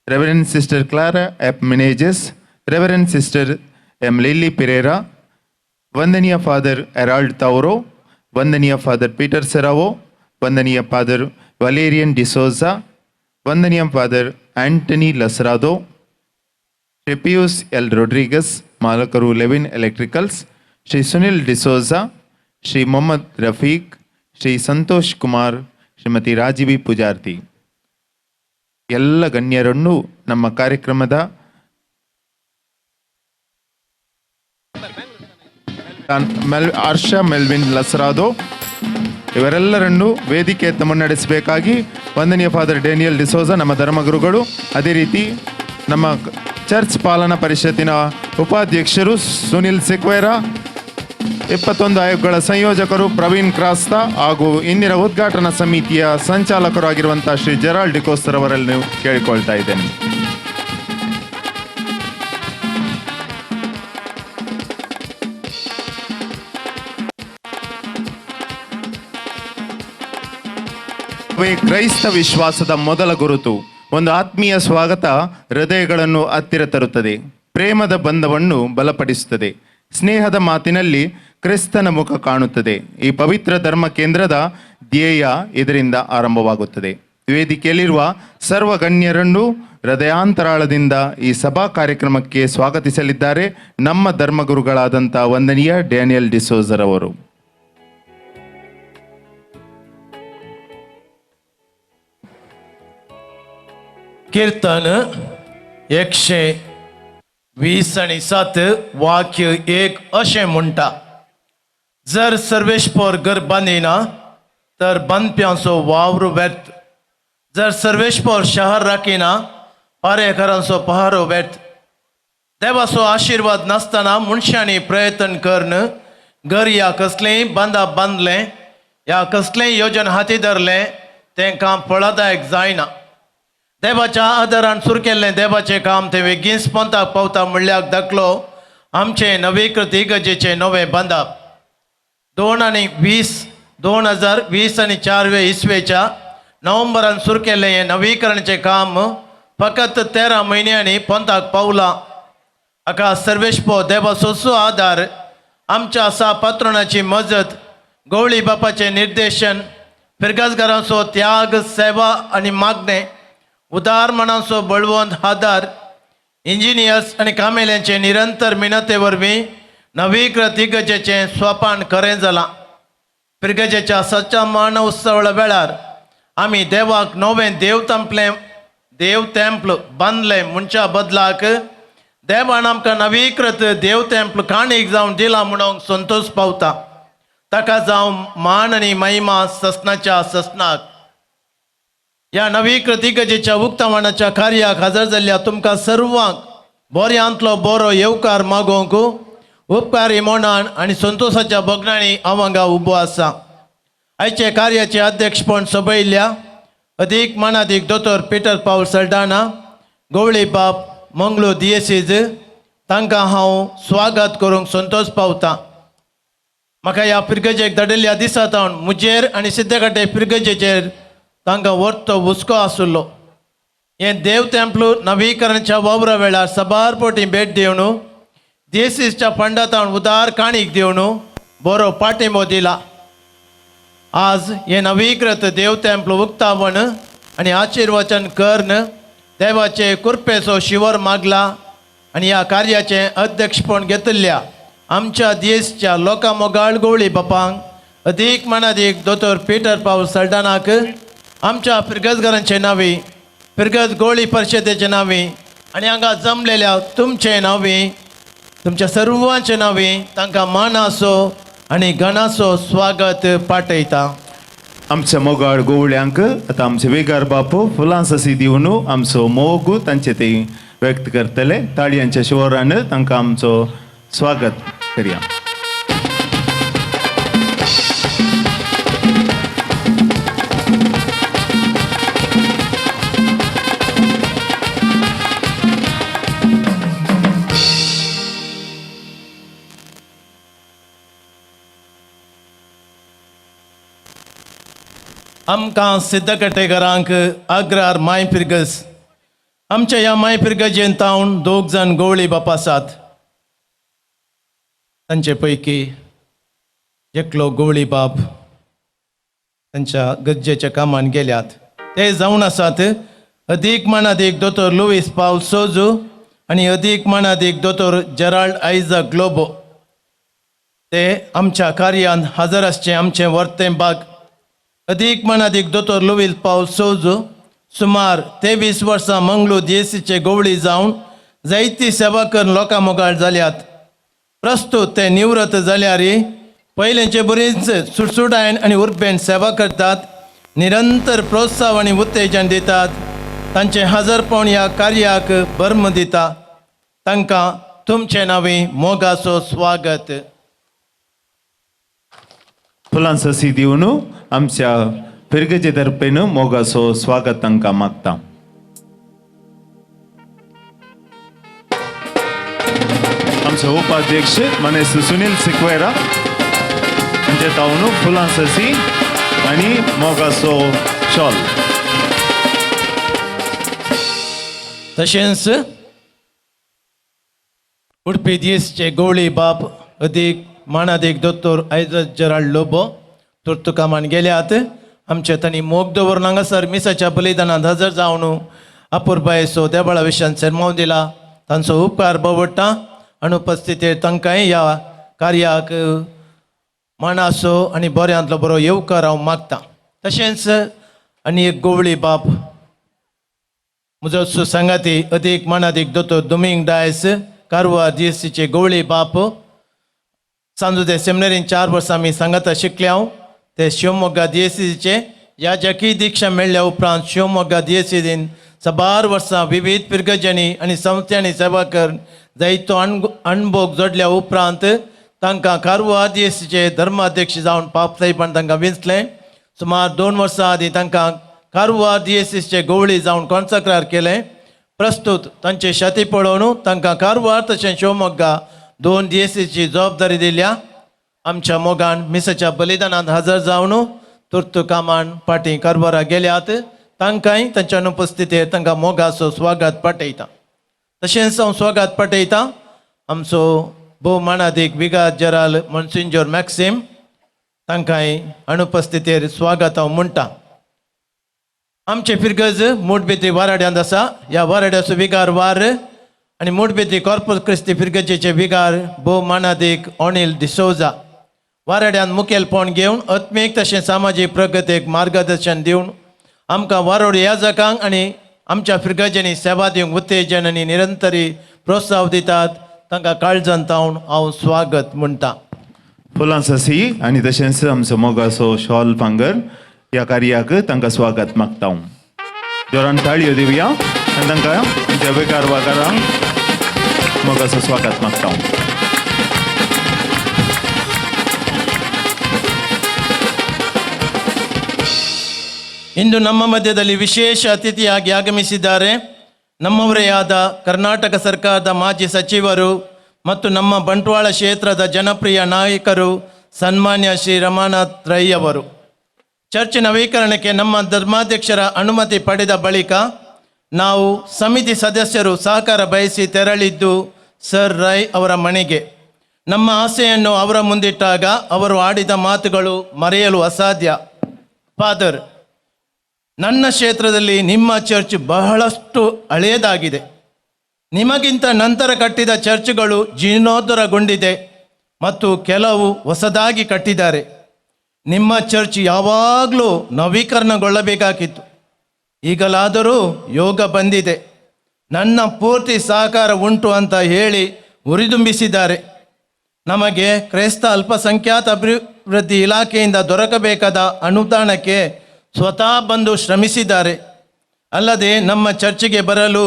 Speaker 3: reverend sister Clara F Menezes, reverend sister M Lily Pereira, ವಂದನೀಯ ಫಾದರ್ ಎರಾಲ್ಡ್ ತೌರೋ, ವಂದನೀಯ ಫಾದರ್ ಪೀಟರ್ ಸೆರಾವೋ, ವಂದನೀಯ ಫಾದರ್ ವಲೇರಿಯನ್ ಡಿಸೋಜಾ, ವಂದನೀಯ father Antony Lasrado, Shri Pius L Rodrigues, ಮಾಲಕರು Levin electricals, Shri Sunil D'Souza, Shri Mohammed Rafiq, Shri Santosh Kumar, Shrimati Rajeevi Poojarthi, ಎಲ್ಲ ಗಣ್ಯರನ್ನು ನಮ್ಮ ಕಾರ್ಯಕ್ರಮದ ಆರ್ಷಾ ಮೆಲ್ವಿನ್ ಲಸ್ರಾದೋ ಇವರೆಲ್ಲರನ್ನು ವೇದಿಕೆಯತ್ತ ಮುನ್ನಡೆಸಬೇಕಾಗಿ ವಂದನೀಯ ಫಾದರ್ ಡ್ಯಾನಿಯಲ್ ಡಿಸೋಜಾ ನಮ್ಮ ಧರ್ಮಗುರುಗಳು, ಅದೇ ರೀತಿ ನಮ್ಮ ಚರ್ಚ್ ಪಾಲನಾ ಪರಿಷತ್ತಿನ ಉಪಾಧ್ಯಕ್ಷರು ಸುನಿಲ್ ಸಿಕ್ವೇರಾ, 21 ಆಯೋಗಗಳ ಸಂಯೋಜಕರು ಪ್ರವೀಣ್ ಕ್ರಾಸ್ತಾ ಹಾಗೂ ಇಂದಿನ ಉದ್ಘಾಟನಾ ಸಮಿತಿಯ ಸಂಚಾಲಕರು ಆಗಿರುವಂಥ ಶ್ರೀ ಜೆರಾಲ್ಡ್ ಡಿಕೋಸ್ತರ್ ಅವರನ್ನು ಕೇಳಿಕೊಳ್ತಾ ಇದ್ದೇನೆ. ಕ್ರೈಸ್ತ ವಿಶ್ವಾಸದ ಮೊದಲ ಗುರುತು. ಒಂದು ಆತ್ಮೀಯ ಸ್ವಾಗತ ಹೃದಯಗಳನ್ನು ಹತ್ತಿರ ತರುತ್ತದೆ, ಪ್ರೇಮದ ಬಂಧವನ್ನು ಬಲಪಡಿಸುತ್ತದೆ, ಸ್ನೇಹದ ಮಾತಿನಲ್ಲಿ ಕ್ರಿಸ್ತನ ಮುಖ ಕಾಣುತ್ತದೆ. ಈ ಪವಿತ್ರ ಧರ್ಮ ಕೇಂದ್ರದ ಧ್ಯೇಯ ಇದರಿಂದ ಆರಂಭವಾಗುತ್ತದೆ. ವೇದಿಕೆಯಲ್ಲಿರುವ ಸರ್ವ ಗಣ್ಯರನ್ನು ಹೃದಯಾಂತರಾಳದಿಂದ ಈ ಸಭಾ ಕಾರ್ಯಕ್ರಮಕ್ಕೆ ಸ್ವಾಗತಿಸಲಿದ್ದಾರೆ ನಮ್ಮ ಧರ್ಮಗುರುಗಳಾದಂಥ ವಂದನೀಯ ಡ್ಯಾನಿಯಲ್ ಡಿಸೋಜರ್ ಅವರು.
Speaker 8: कीर्तन 127 वाक्य 1 अशें म्हणटा, जर सर्वेस्पर घर बांदिना तर बांदप्यांचो वावर व्यर्थ, जर सर्वेस्पर शहर राखिना पारेकारांचो पहारो व्यर्थ. देवाचो आशिर्वाद नासतना मनशांनी प्रयत्न करन घर या कसलेंय बांदप बांदलें या कसलेंय योजन हाती धरलें तेंकां फळदायक जायना. देवाच्या आदारान सुरू केल्लें देवाचें काम ते बेगीन पंथाक पावता म्हणल्यार दाखलो आमचें नवीकृत इगर्जेचें नवें बांदप. 2020 आणि 4 इसवेच्या नोव्हेंबरान सुरू केल्लें हें नवीकरणाचें काम फकत 13 म्हयन्यांनी पंताक पावलां. हाका सर्वेस्पो देवाचो आदार, आमच्या आसा पात्रोनाची मजत, गवळी बापाचें निर्देशन, फिरगजगारांचो त्याग, सेवा आनी मागणें, उदार मनाचो बळवंत आदार, इंजिनियर्स आनी कामेल्यांचे निरंतर मिनते वरवीं नवीकृत इगर्जेचें स्वपान खरें जालां. पिरगजेच्या सच्चा मान उत्सवाळा वेळार आमी देवाक नवें देव तेंपल बांदलें म्हणच्या बदलाक देवान आमकां नवीकृत देव तेंपल काणीक जावन दिलां म्हणून संतोश पावता. ताका जावं मान आनी महिमा ससनाच्या ससनाक. ह्या नवीकृत इगर्जेच्या उक्तावणाच्या कार्याक हजर जाल्ल्या तुमकां सर्वांक बऱ्यांतलो बरो येवकार मागोवंक उपकारी मोनान आनी संतोशाच्या बगणांनी हांव हांगा उबो आसा. आयचे कार्याचे अध्यक्षपण सोबयल्ल्या अदीक मानादीक दोतोर पिटर पाऊल सल्डाना, गवळी बाप, मंगळूर दियेसीज, तांकां हांव स्वागत करूंक संतोश पावता. म्हाका ह्या पिरगजेक धाडिल्ल्या दिसा सावन मुजेर आनी सिद्धगड्डे पिरगजेचेर तांकां वर्तो हुस्को आशिल्लो. हें देव तेंपल नवीकरणाच्या वावरा वेळार सबारपोटी भेट दिवन दियेसीसच्या फंडांत उदार काणीक दिवन बरो पाठिंबो दिला. आज हे नवीकृत देव तेंपल उक्तावण आनी आशिर्वचन कर्ण देवाचे कृपेचो शिवर मागला आनी ह्या कार्याचें अध्यक्षपण घेतिल्ल्या आमच्या दियेसच्या लोकां मोगाळ गवळी बापांक अदीक मनादीक दोतोर पिटर पाऊल सल्डानाक आमच्या फिरगजगारांचे नांवी, फिरगज गवळी परिशदेचे नांवी आनी हांगा जमलेल्या तुमचे नांवी, तुमच्या सर्वांचे नांवी तांकां मानाचो आनी गणाचो स्वागत पाठयता.
Speaker 3: आमच्या मोगाळ गोवळ्यांक आतां आमचे वेगार बापू फुलां ससी दिवन आमचो मोग तांचे ते व्यक्त करतले. ताळयांच्या शिवरान तांकां आमचो स्वागत करया.
Speaker 8: आमकां सिद्धकटेकरांक अग्रार माय पिरगज, आमच्या ह्या माय पिरगजेंत तावन 2 जाण गवळी बाप आसात. तांचे पैकी एकलो गवळी बाप तांच्या गरजेच्या कामान गेल्यात. ते जावन आसात अदीक मानादीक दोतोर लुईस पाऊल सोजू आनी अदीक मानादीक दोतोर जेराल्ड आयझॅक ग्लोबो. ते आमच्या कार्यान हजर आसचे आमचें वर्तें भाग. अदीक मनादीक दोतोर लुईस पाऊल सोजू सुमार 23 वर्सां मंगळूर दियेसीचे गवळी जावन जायती सेवा करून लोकां मोगाळ जाल्यात. प्रस्तुत ते निवृत्त जाल्यारय पयलेंचे बरीच सुटसुटायेन आनी उर्बेन सेवा करतात, निरंतर प्रोत्साहन आनी उत्तेजन दितात. तांचे हजरपण ह्या कार्याक बर्म दिता. तांकां तुमचे नांवी मोगाचो स्वागत.
Speaker 3: फुलां ससी दिवन आमच्या फिरगजे तर्फेन मोगाचो स्वागत तांकां मागता. आमचे उपाध्यक्ष मनेस सुनील सिक्वेरा हांचे तावन फुलां ससी आनी मोगाचो शॉल.
Speaker 8: तशेंच उडपी दियेसचे गवळी बाप अदीक मानादीक दोतोर आयझॅक जेराल्ड लोबो तुर्तुकामान गेल्यात. आमचे तांणी मोग दवरून हांगासर मिसाच्या बलिदानांत हजर जावन अपुरबायेचो देवाळा विशयान सरमोन दिला. तांचो उपकार भोगवडटा. अनुपस्थितीर तांकांय ह्या कार्याक मानाचो आनी बऱ्यांतलो बरो येवकार हांव मागता. तशेंच आनी एक गवळी बाप म्हजो सुसंगाती अदीक मानादीक दोतोर दोमिंग डायस कारवार दियेसीचे गवळी बाप. सांजुदे सेमिनारीन 4 वर्सां आमी सांगाता शिकल्या. ते शिवमोग्गा दियेसीचे याजकी दिक्षा मेळ्ळ्या उपरांत शिवमोग्गा दियेसीन सबार वर्सां विविध पिरगजांनी आनी संस्थांनी सेवा करून जायतो अणभोग जोडल्या उपरांत तांकां कारवार दियेसीचे धर्माध्यक्ष जावन पापसाईपण तांकां वेंचलें. सुमार 2 वर्सां आदीं तांकां कारवार दियेसीचे गवळी जावन कॉन्सक्रार केलें. प्रस्तुत तांचे शेती पळोवन तांकां कारवार तशें शिवमोग्गा 2 दियेसीची जबाबदारी दिल्या. आमच्या मोगान मिसाच्या बलिदानात हजर जावन तुर्त कामान पाटी कारभारा गेल्यात तांकांय तांच्या अनुपस्थितीत तांकां मोगाचो स्वागत पाठयता. तशेंच हांव स्वागत पाठयता आमचो भोवमानादीक विगात जराल मोन्सिंजोर मॅक्सिम तांकांय अनुपस्थितीर स्वागत हांव म्हणटा. आमचे फिरगज मोठबेती वाराड्यांत आसा. ह्या वाराड्याचो विगार वार आनी मोठबेती कॉर्पस क्रिस्ती फिरगजेचे विगार भोवमानादीक ऑनिल डिसोजा वाराड्यान मुखेलपण घेवन आत्मीक तशें सामाजीक प्रगतीक मार्गदर्शन दिवन आमकां वारोड याजकांक आनी आमच्या फिरगजेनी सेवा दिवंक उत्तेजन आनी निरंतरी प्रोत्साह दितात तांकां काळजांत तावन हांव स्वागत म्हणटा.
Speaker 3: फुलां ससी आनी तशेंच आमचो मोगाचो शॉल भांगर ह्या कार्याक तांकां स्वागत मागता हांव. जोरान ताळयो दिवया आनी तांकां त्या वेकार वाकारांक मोगाचो स्वागत मागता हांव.
Speaker 8: ಇಂದು ನಮ್ಮ ಮಧ್ಯದಲ್ಲಿ ವಿಶೇಷ ಅತಿಥಿಯಾಗಿ ಆಗಮಿಸಿದ್ದಾರೆ ನಮ್ಮವರೇ ಆದ ಕರ್ನಾಟಕ ಸರ್ಕಾರದ ಮಾಜಿ ಸಚಿವರು ಮತ್ತು ನಮ್ಮ ಬಂಟ್ವಾಳ ಕ್ಷೇತ್ರದ ಜನಪ್ರಿಯ ನಾಯಕರು ಸನ್ಮಾನ್ಯ ಶ್ರೀ ರಮಾನಾಥ್ ರೈ ಅವರು. ಚರ್ಚ್ ನವೀಕರಣಕ್ಕೆ ನಮ್ಮ ಧರ್ಮಾಧ್ಯಕ್ಷರ ಅನುಮತಿ ಪಡೆದ ಬಳಿಕ ನಾವು ಸಮಿತಿ ಸದಸ್ಯರು ಸಹಕಾರ ಬಯಸಿ ತೆರಳಿದ್ದು ಸರ್ ರೈ ಅವರ ಮನೆಗೆ. ನಮ್ಮ ಆಸೆಯನ್ನು ಅವರ ಮುಂದಿಟ್ಟಾಗ ಅವರು ಆಡಿದ ಮಾತುಗಳು ಮರೆಯಲು ಅಸಾಧ್ಯ. ಫಾದರ್, ನನ್ನ ಕ್ಷೇತ್ರದಲ್ಲಿ ನಿಮ್ಮ ಚರ್ಚ್ ಬಹಳಷ್ಟು ಹಳೆಯದಾಗಿದೆ. ನಿಮಗಿಂತ ನಂತರ ಕಟ್ಟಿದ ಚರ್ಚ್ಗಳು ಜೀರ್ಣೋದ್ಧಾರಗೊಂಡಿದೆ ಮತ್ತು ಕೆಲವು ಹೊಸದಾಗಿ ಕಟ್ಟಿದ್ದಾರೆ. ನಿಮ್ಮ ಚರ್ಚ್ ಯಾವಾಗಲೂ ನವೀಕರಣಗೊಳ್ಳಬೇಕಾಗಿತ್ತು. ಈಗಲಾದರೂ ಯೋಗ ಬಂದಿದೆ. ನನ್ನ ಪೂರ್ತಿ ಸಹಕಾರ ಉಂಟು ಅಂತ ಹೇಳಿ ಉರಿದುಂಬಿಸಿದ್ದಾರೆ. ನಮಗೆ ಕ್ರೈಸ್ತ ಅಲ್ಪಸಂಖ್ಯಾತ ಅಭಿವೃದ್ಧಿ ಇಲಾಖೆಯಿಂದ ದೊರಕಬೇಕಾದ ಅನುದಾನಕ್ಕೆ ಸ್ವತಃ ಬಂದು ಶ್ರಮಿಸಿದ್ದಾರೆ. ಅಲ್ಲದೆ ನಮ್ಮ ಚರ್ಚಿಗೆ ಬರಲು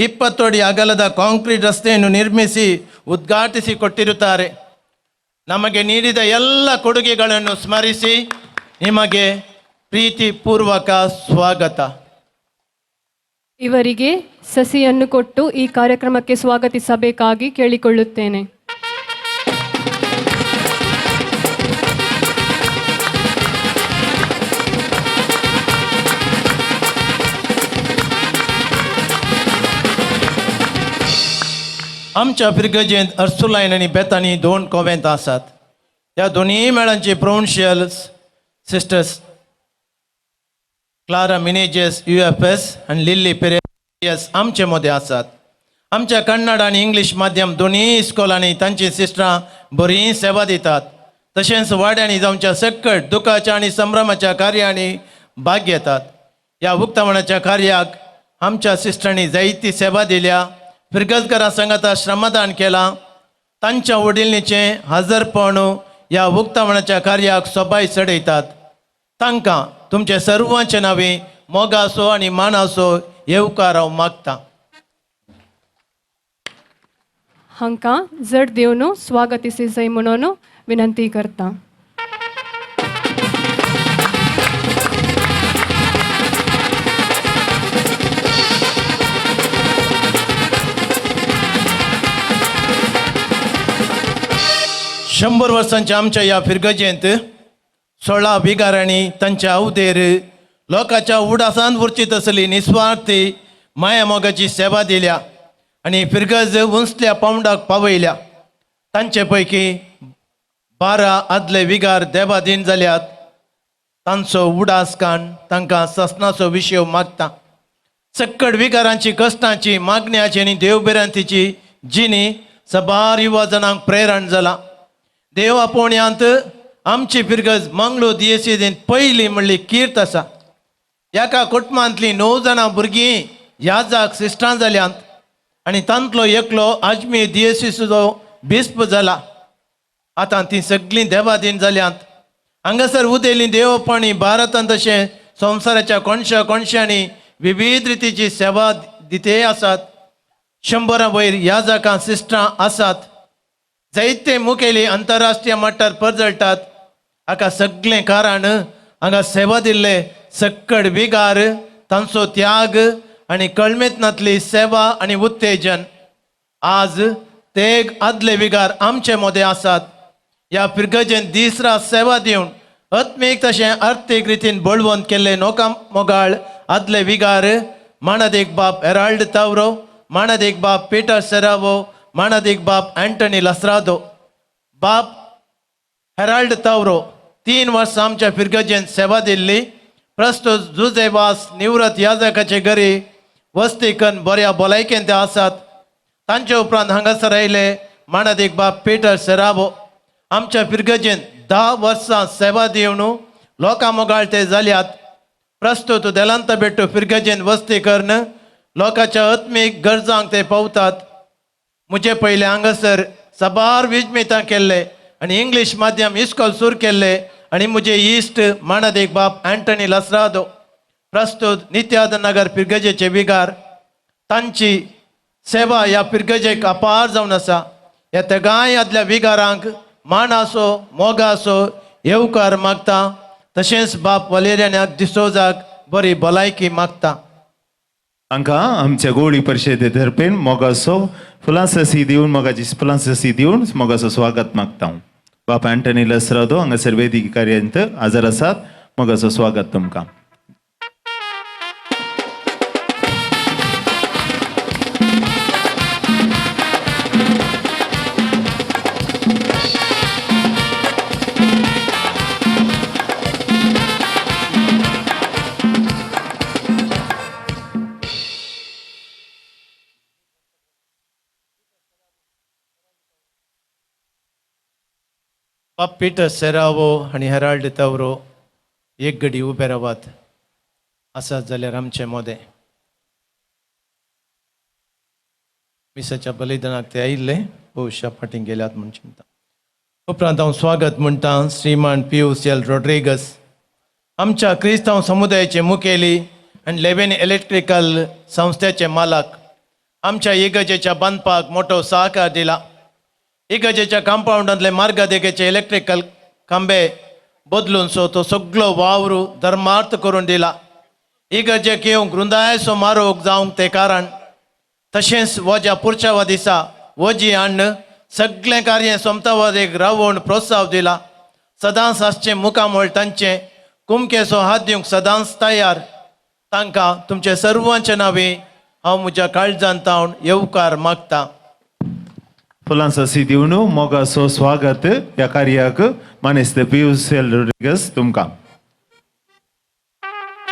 Speaker 8: 20 ಅಡಿ ಅಗಲದ ಕಾಂಕ್ರೀಟ್ ರಸ್ತೆಯನ್ನು ನಿರ್ಮಿಸಿ ಉದ್ಘಾಟಿಸಿ ಕೊಟ್ಟಿರುತ್ತಾರೆ. ನಮಗೆ ನೀಡಿದ ಎಲ್ಲ ಕೊಡುಗೆಗಳನ್ನು ಸ್ಮರಿಸಿ ನಿಮಗೆ ಪ್ರೀತಿಪೂರ್ವಕ ಸ್ವಾಗತ.
Speaker 4: ಇವರಿಗೆ ಸಸಿಯನ್ನು ಕೊಟ್ಟು ಈ ಕಾರ್ಯಕ್ರಮಕ್ಕೆ ಸ್ವಾಗತಿಸಬೇಕಾಗಿ ಕೇಳಿಕೊಳ್ಳುತ್ತೇನೆ.
Speaker 8: आमच्या फिरगजेंत अर्सुलायन आनी बेतानी 2 कॉवेंत आसात. ह्या दोन्ही मेळांचे प्रोविन्शियल सिस्टर्स क्लारा मिनेजेस UFS आनी लिल्ली पेरेस आमचे मदें आसात. आमच्या कन्नड आनी इंग्लीश माध्यम दोन्ही इस्कॉलांनी तांची सिस्टरां बरी सेवा दितात. तशेंच वाड्यांनी जावच्या सकट दुखाच्या आनी संभ्रमाच्या कार्यांनी भाग घेतात. ह्या उक्तावणाच्या कार्याक आमच्या सिस्टरांनी जायती सेवा दिल्या. फिरगजकारां संगता श्रमदान केलां. तांच्या वडिलींचे हजरपण ह्या उक्तावणाच्या कार्याक सोबाय चडयतात. तांकां तुमचे सर्वांचे नांवे मोगाचो आनी मानाचो येवकार हांव मागतां.
Speaker 4: हांकां जड दिवन स्वागतिसी जाय म्हणून विनंती करता.
Speaker 8: शंभर वर्सांच्या आमच्या ह्या फिरगजेंत 16 विगारांनी तांच्या अवधेर लोकांच्या उडासान उरचीत असली निस्वार्थी माया मोगाची सेवा दिल्या आनी फिरगज उंचल्या पावंडाक पावयल्या. तांचे पैकी 12 आदले विगार देवाधीन जाल्यात. तांचो उडासकान तांकां ससनाचो विशय मागता. सकट विगारांची कश्टांची मागण्याची आनी देवबिरांतीची जिणी सबार युवा जनांक प्रेरण जाला. देव आपोवण्यांत आमची फिरगज मंगळूर दियेसीदेंत पयली म्हणली कीर्त आसा. एका कुटुंबांतलीं 9 जाणां भुरगीं ह्या जाग सिस्टां जाल्यांत आनी तांतलो एकलो अजमेर दियेसीचो बिस्प जाला. आतां तीं सगळीं देवाधीन जाल्यांत. हांगासर उदेलीं देवपणी भारतांत तशें संवसाराच्या कोणशांनी विविध रितीची सेवा दिते आसात. 100 वयर ह्या जागां सिस्टां आसात. जायते मुखेली आंतरराष्ट्रीय मट्टार परजळटात. हाका सगळें कारण हांगा सेवा दिल्ले सक्कड विगार, तांचो त्याग आनी कळमेतनांतली सेवा आनी उत्तेजन. आज ते आदले विगार आमचे मदें आसात. या पिरगजेन दिसरा सेवा दिवन आत्मीक तशें आर्थीक रितीन बळवंत केल्ले नोका मोगाळ आदले विगार माणदेक बाप हेराल्ड तावरो, माणदेक बाप पीटर सेरावो, माणदेक बाप अँटनी लसरादो. बाप हेराल्ड तावरो 3 वर्सां आमच्या पिरगजेन सेवा दिल्ली. प्रस्तुत जुजेवास निवृत्त याजकाचे घरी वस्तीकन बऱ्या भलायकेन ते आसात. तांचे उपरांत हांगासर आयले माणदेक बाप पीटर सेरावो. आमच्या पिरगजेन 10 वर्सां सेवा दिवन लोकां मोगाळ ते जाल्यात. प्रस्तुत देलांत बेट्टू पिरगजेन वस्ती करन लोकांच्या आत्मीक गरजांक ते पावतात. मुझे पयले हांगासर सबार विजमितां केल्ले आनी इंग्लीश माध्यम इस्कॉल सुरू केल्ले आनी मुझे इश्ट माणदेक बाप अँटनी लसरादो. प्रस्तुत नित्यानंद नगर पिरगजेचे विगार. तांची सेवा ह्या पिरगजेक अपार जावन आसा. ह्या तेगाय आदल्या विगारांक मान आसो मोगा आसो येवकार मागता. तशेंच बाप वलेरियानाक डिसोजाक बरी भलायकी मागता.
Speaker 3: हांकां आमच्या गोळी परिशदे तर्फेन मोगाचो फुलांससी दिवन मोगाची फुलांससी दिवन मोगाचो स्वागत मागता. बाप अँटनी लसरादो हांगासर वेदिके कार्यांत हजर आसात. मोगाचो स्वागत तुमकां.
Speaker 8: बाप पीटर सेरावो आनी हेराल्ड तावरो एक घडी उबे रावात. आसात जाल्यार आमचे मोदें मिसाच्या बलिदानाक ते आयिल्ले भोवशा फाटीं गेल्यात म्हूण चिंता. उपरांत हांव स्वागत म्हणटा श्रीमान पियुस एल रॉड्रिगस, आमच्या क्रिस्तांव समुदायाचे मुखेली आनी लेवेन इलेक्ट्रिकल संस्थेचे मालक. आमच्या इगर्जेच्या बांदपाक मोठो सहकार दिला. इगर्जेच्या कंपाऊंडांतले मार्गदेगेचे इलेक्ट्रिकल खांबे बदलून तो सगळो वावर धर्मार्थ करून दिला. इगर्जेक येवंक वृंदायसो मारोग जावंक ते कारण. तशेंच वज्या पुरच्या दिसा वजी हाडन सगळें कार्य सोमतावादेक रावण प्रोत्साव दिला. सदांच आसचें मुखामोळ तांचें कुमकेचो हात दिवंक सदांच तयार. तांकां तुमचे सर्वांचे नांवे हांव म्हज्या काळजांत तावन येवकार मागता.
Speaker 3: फुलांससी दिवन मोगाचो स्वागत ह्या कार्याक मानेस्त पियुस एल रॉड्रिगस तुमकां.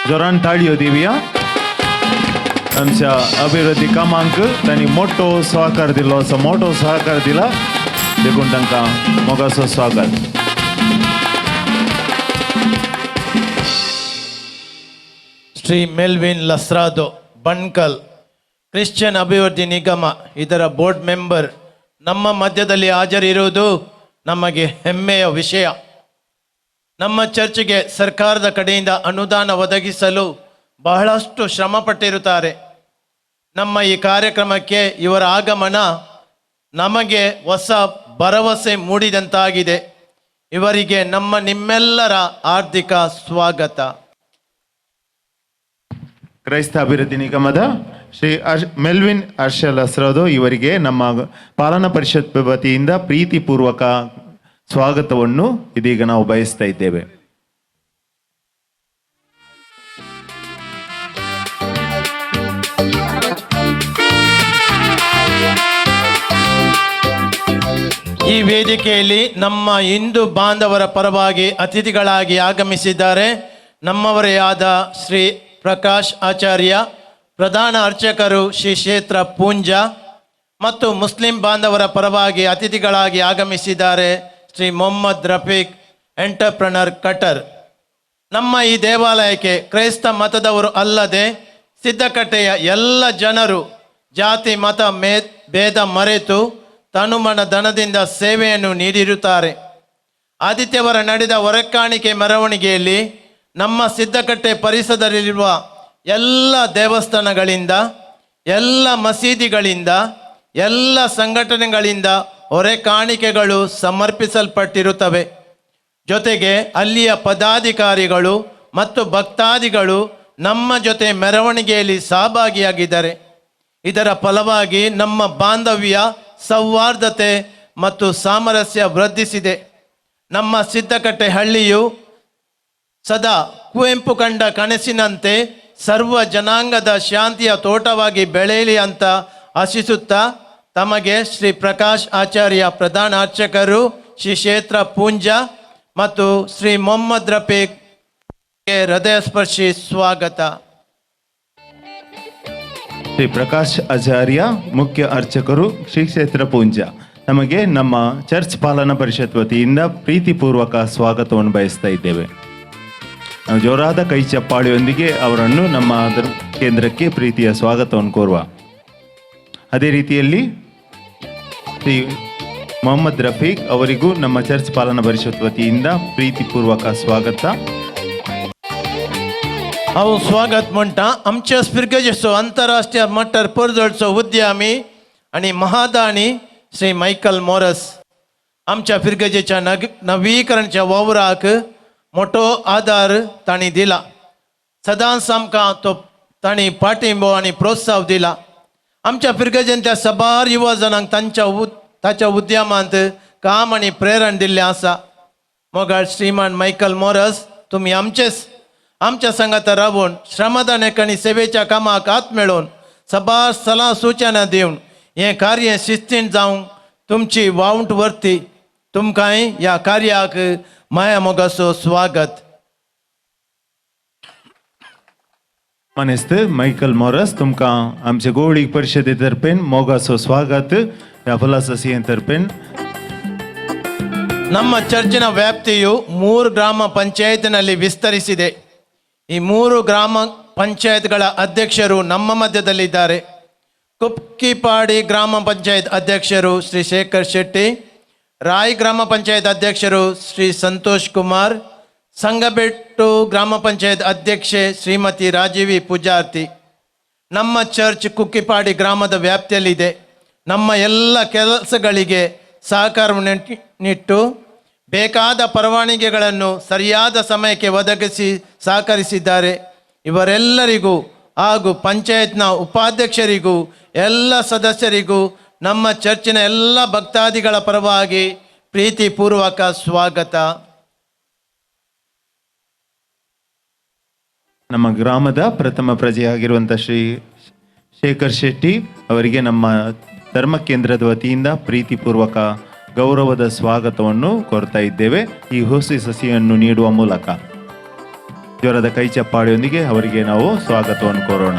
Speaker 3: जोरान ताळयो दिवया. आमच्या अभिवृद्धी कामांक तांणी मोठो सहकार दिलो, असो मोठो सहकार दिला देखून तांकां मोगाचो स्वागत.
Speaker 8: ಶ್ರೀ ಮೆಲ್ವಿನ್ ಲಸ್ರಾದೋ ಬಣ್ಕಲ್ ಕ್ರಿಶ್ಚಿಯನ್ ಅಭಿವೃದ್ಧಿ ನಿಗಮ ಇದರ ಬೋರ್ಡ್ ಮೆಂಬರ್ ನಮ್ಮ ಮಧ್ಯದಲ್ಲಿ ಹಾಜರಿರುವುದು ನಮಗೆ ಹೆಮ್ಮೆಯ ವಿಷಯ. ನಮ್ಮ ಚರ್ಚ್ಗೆ ಸರ್ಕಾರದ ಕಡೆಯಿಂದ ಅನುದಾನ ಒದಗಿಸಲು ಬಹಳಷ್ಟು ಶ್ರಮ ಪಟ್ಟಿರುತ್ತಾರೆ. ನಮ್ಮ ಈ ಕಾರ್ಯಕ್ರಮಕ್ಕೆ ಇವರ ಆಗಮನ ನಮಗೆ ಹೊಸ ಭರವಸೆ ಮೂಡಿದಂತಾಗಿದೆ. ಇವರಿಗೆ ನಿಮ್ಮೆಲ್ಲರ ಆರ್ಥಿಕ ಸ್ವಾಗತ.
Speaker 3: ಕ್ರೈಸ್ತ ಅಭಿವೃದ್ಧಿ ನಿಗಮದ ಶ್ರೀ ಮೆಲ್ವಿನ್ ಅರ್ಷಲ್ ಲಸ್ರಾದೋ ಇವರಿಗೆ ನಮ್ಮ ಪಾಲನಾ ಪರಿಷತ್ ವತಿಯಿಂದ ಪ್ರೀತಿಪೂರ್ವಕ ಸ್ವಾಗತವನ್ನು ಇದೀಗ ನಾವು ಬಯಸ್ತಾ ಇದ್ದೇವೆ.
Speaker 8: ಈ ವೇದಿಕೆಯಲ್ಲಿ ನಮ್ಮ ಹಿಂದೂ ಬಾಂಧವರ ಪರವಾಗಿ ಅತಿಥಿಗಳಾಗಿ ಆಗಮಿಸಿದ್ದಾರೆ ನಮ್ಮವರೇ ಆದ ಶ್ರೀ ಪ್ರಕಾಶ್ ಆಚಾರ್ಯ, ಪ್ರಧಾನ ಅರ್ಚಕರು ಶ್ರೀ ಕ್ಷೇತ್ರ ಪೂಂಜ, ಮತ್ತು ಮುಸ್ಲಿಂ ಬಾಂಧವರ ಪರವಾಗಿ ಅತಿಥಿಗಳಾಗಿ ಆಗಮಿಸಿದ್ದಾರೆ ಶ್ರೀ ಮೊಹಮ್ಮದ್ ರಫೀಕ್, ಎಂಟರ್ಪ್ರನರ್ ಕಟರ್. ನಮ್ಮ ಈ ದೇವಾಲಯಕ್ಕೆ ಕ್ರೈಸ್ತ ಮತದವರು ಅಲ್ಲದೆ ಸಿದ್ದಕಟ್ಟೆಯ ಎಲ್ಲ ಜನರು ಜಾತಿ ಮತ ಭೇದ ಮರೆತು ತನುಮನ ಧನದಿಂದ ಸೇವೆಯನ್ನು ನೀಡಿರುತ್ತಾರೆ. ಆದಿತ್ಯವಾರ ನಡೆದ ಹೊರಕಾಣಿಕೆ ಮೆರವಣಿಗೆಯಲ್ಲಿ ನಮ್ಮ ಸಿದ್ದಕಟ್ಟೆ ಪರಿಸರದಲ್ಲಿರುವ ಎಲ್ಲ ದೇವಸ್ಥಾನಗಳಿಂದ, ಎಲ್ಲ ಮಸೀದಿಗಳಿಂದ, ಎಲ್ಲ ಸಂಘಟನೆಗಳಿಂದ ಹೊರೆ ಕಾಣಿಕೆಗಳು ಸಮರ್ಪಿಸಲ್ಪಟ್ಟಿರುತ್ತವೆ. ಜೊತೆಗೆ ಅಲ್ಲಿಯ ಪದಾಧಿಕಾರಿಗಳು ಮತ್ತು ಭಕ್ತಾದಿಗಳು ನಮ್ಮ ಜೊತೆ ಮೆರವಣಿಗೆಯಲ್ಲಿ ಸಹಭಾಗಿಯಾಗಿದ್ದಾರೆ. ಇದರ ಫಲವಾಗಿ ನಮ್ಮ ಬಾಂಧವ್ಯ, ಸೌಹಾರ್ದತೆ ಮತ್ತು ಸಾಮರಸ್ಯ ವೃದ್ಧಿಸಿದೆ. ನಮ್ಮ ಸಿದ್ದಕಟ್ಟೆ ಹಳ್ಳಿಯು ಸದಾ ಕುವೆಂಪು ಕಂಡ ಕನಸಿನಂತೆ ಸರ್ವ ಜನಾಂಗದ ಶಾಂತಿಯ ತೋಟವಾಗಿ ಬೆಳೆಯಲಿ ಅಂತ ಆಶಿಸುತ್ತಾ ತಮಗೆ ಶ್ರೀ ಪ್ರಕಾಶ್ ಆಚಾರ್ಯ ಪ್ರಧಾನ ಅರ್ಚಕರು ಶ್ರೀ ಕ್ಷೇತ್ರ ಪೂಂಜ ಮತ್ತು ಶ್ರೀ ಮೊಹಮ್ಮದ್ ರಫೀಕ್ ಹೃದಯ ಸ್ಪರ್ಶಿ ಸ್ವಾಗತ.
Speaker 3: ಶ್ರೀ ಪ್ರಕಾಶ್ ಆಚಾರ್ಯ ಮುಖ್ಯ ಅರ್ಚಕರು ಶ್ರೀ ಕ್ಷೇತ್ರ ಪೂಂಜ ನಮಗೆ ನಮ್ಮ ಚರ್ಚ್ ಪಾಲನಾ ಪರಿಷತ್ ವತಿಯಿಂದ ಪ್ರೀತಿಪೂರ್ವಕ ಸ್ವಾಗತವನ್ನು ಬಯಸ್ತಾ ಇದ್ದೇವೆ. ನಾವು ಜೋರಾದ ಕೈ ಚಪ್ಪಾಳಿಯೊಂದಿಗೆ ಅವರನ್ನು ನಮ್ಮ ಕೇಂದ್ರಕ್ಕೆ ಪ್ರೀತಿಯ ಸ್ವಾಗತವನ್ನು ಕೋರುವ. ಅದೇ ರೀತಿಯಲ್ಲಿ ಶ್ರೀ ಮೊಹಮ್ಮದ್ ರಫೀಕ್ ಅವರಿಗೂ ನಮ್ಮ ಚರ್ಚ್ ಪಾಲನಾ ಪರಿಷತ್ ವತಿಯಿಂದ प्रीतीपूर्वक स्वागत.
Speaker 8: हांव स्वागत म्हणटा आमच्या स्पिरगेजेचो आंतरराष्ट्रीय मट्टार परजडचो उद्यमी आनी महादानी श्री मायकल मोरस आमच्या फिरगजेच्या नवीकरणाच्या वावराक मोठो आदार तांणी दिला. सदांच आमकां तो तांणी पाठिंबो आनी प्रोत्साह दिला. आमच्या फिरगजेन त्या सबार युवा जनांक ताच्या उद्यमांत काम आनी प्रेरण दिल्लें आसा. मोगाळ श्रीमान मायकल मोरस तुमी आमच्या संगात रावून श्रमदानाक आनी सेवेच्या कामाक हात मेळोवन सबार सलाह सुचना दिवन हें कार्य शिस्तीन जावंक तुमची वावंट वर्ती. तुमकांय ह्या कार्याक माया मोगाचो स्वागत.
Speaker 3: मानेस्त मायकल मोरस तुमकां आमच्या गोवळी परिशदे तर्फेन मोगाचो स्वागत. ह्या ಫಲಾಸಸಿಯ ತರ್ಪೇನ್
Speaker 8: ನಮ್ಮ ಚರ್ಚಿನ ವ್ಯಾಪ್ತಿಯು 3 ಗ್ರಾಮ ಪಂಚಾಯತ್ನಲ್ಲಿ ವಿಸ್ತರಿಸಿದೆ. ಈ 3 ಗ್ರಾಮ ಪಂಚಾಯತ್ಗಳ ಅಧ್ಯಕ್ಷರು ನಮ್ಮ ಮಧ್ಯದಲ್ಲಿದ್ದಾರೆ. ಕುಪ್ಕಿಪಾಡಿ ಗ್ರಾಮ ಪಂಚಾಯತ್ ಅಧ್ಯಕ್ಷರು ಶ್ರೀ ಶೇಖರ್ ಶೆಟ್ಟಿ, ರಾಯ್ ಗ್ರಾಮ ಪಂಚಾಯತ್ ಅಧ್ಯಕ್ಷರು ಶ್ರೀ ಸಂತೋಷ್ ಕುಮಾರ್, ಸಂಗಬೆಟ್ಟು ಗ್ರಾಮ ಪಂಚಾಯತ್ ಅಧ್ಯಕ್ಷೆ ಶ್ರೀಮತಿ ರಾಜೀವಿ ಪೂಜಾರ್ತಿ. ನಮ್ಮ ಚರ್ಚ್ ಕುಕ್ಕಿಪಾಡಿ ಗ್ರಾಮದ ವ್ಯಾಪ್ತಿಯಲ್ಲಿದೆ. ನಮ್ಮ ಎಲ್ಲ ಕೆಲಸಗಳಿಗೆ ಸಹಕಾರವನ್ನು ನೀಟ್ಟು ಬೇಕಾದ ಪರವಾನಗಿಗಳನ್ನು ಸರಿಯಾದ ಸಮಯಕ್ಕೆ ಒದಗಿಸಿ ಸಹಕರಿಸಿದ್ದಾರೆ. ಇವರೆಲ್ಲರಿಗೂ ಹಾಗೂ ಪಂಚಾಯತ್ನ ಉಪಾಧ್ಯಕ್ಷರಿಗೂ ಎಲ್ಲ ಸದಸ್ಯರಿಗೂ ನಮ್ಮ ಚರ್ಚಿನ ಎಲ್ಲ ಭಕ್ತಾದಿಗಳ ಪರವಾಗಿ ಪ್ರೀತಿಪೂರ್ವಕ ಸ್ವಾಗತ.
Speaker 3: ನಮ್ಮ ಗ್ರಾಮದ ಪ್ರಥಮ ಪ್ರಜೆಯಾಗಿರುವಂಥ ಶ್ರೀ ಶೇಖರ್ ಶೆಟ್ಟಿ ಅವರಿಗೆ ನಮ್ಮ ಧರ್ಮ ಕೇಂದ್ರದ ವತಿಯಿಂದ ಪ್ರೀತಿಪೂರ್ವಕ ಗೌರವದ ಸ್ವಾಗತವನ್ನು ಕೋರ್ತಾ ಇದ್ದೇವೆ. ಈ ಹುಸಿ ಸಸಿಯನ್ನು ನೀಡುವ ಮೂಲಕ ಜ್ವರದ ಕೈ ಚಪ್ಪಾಳಿಯೊಂದಿಗೆ ಅವರಿಗೆ ನಾವು ಸ್ವಾಗತವನ್ನು ಕೋರೋಣ.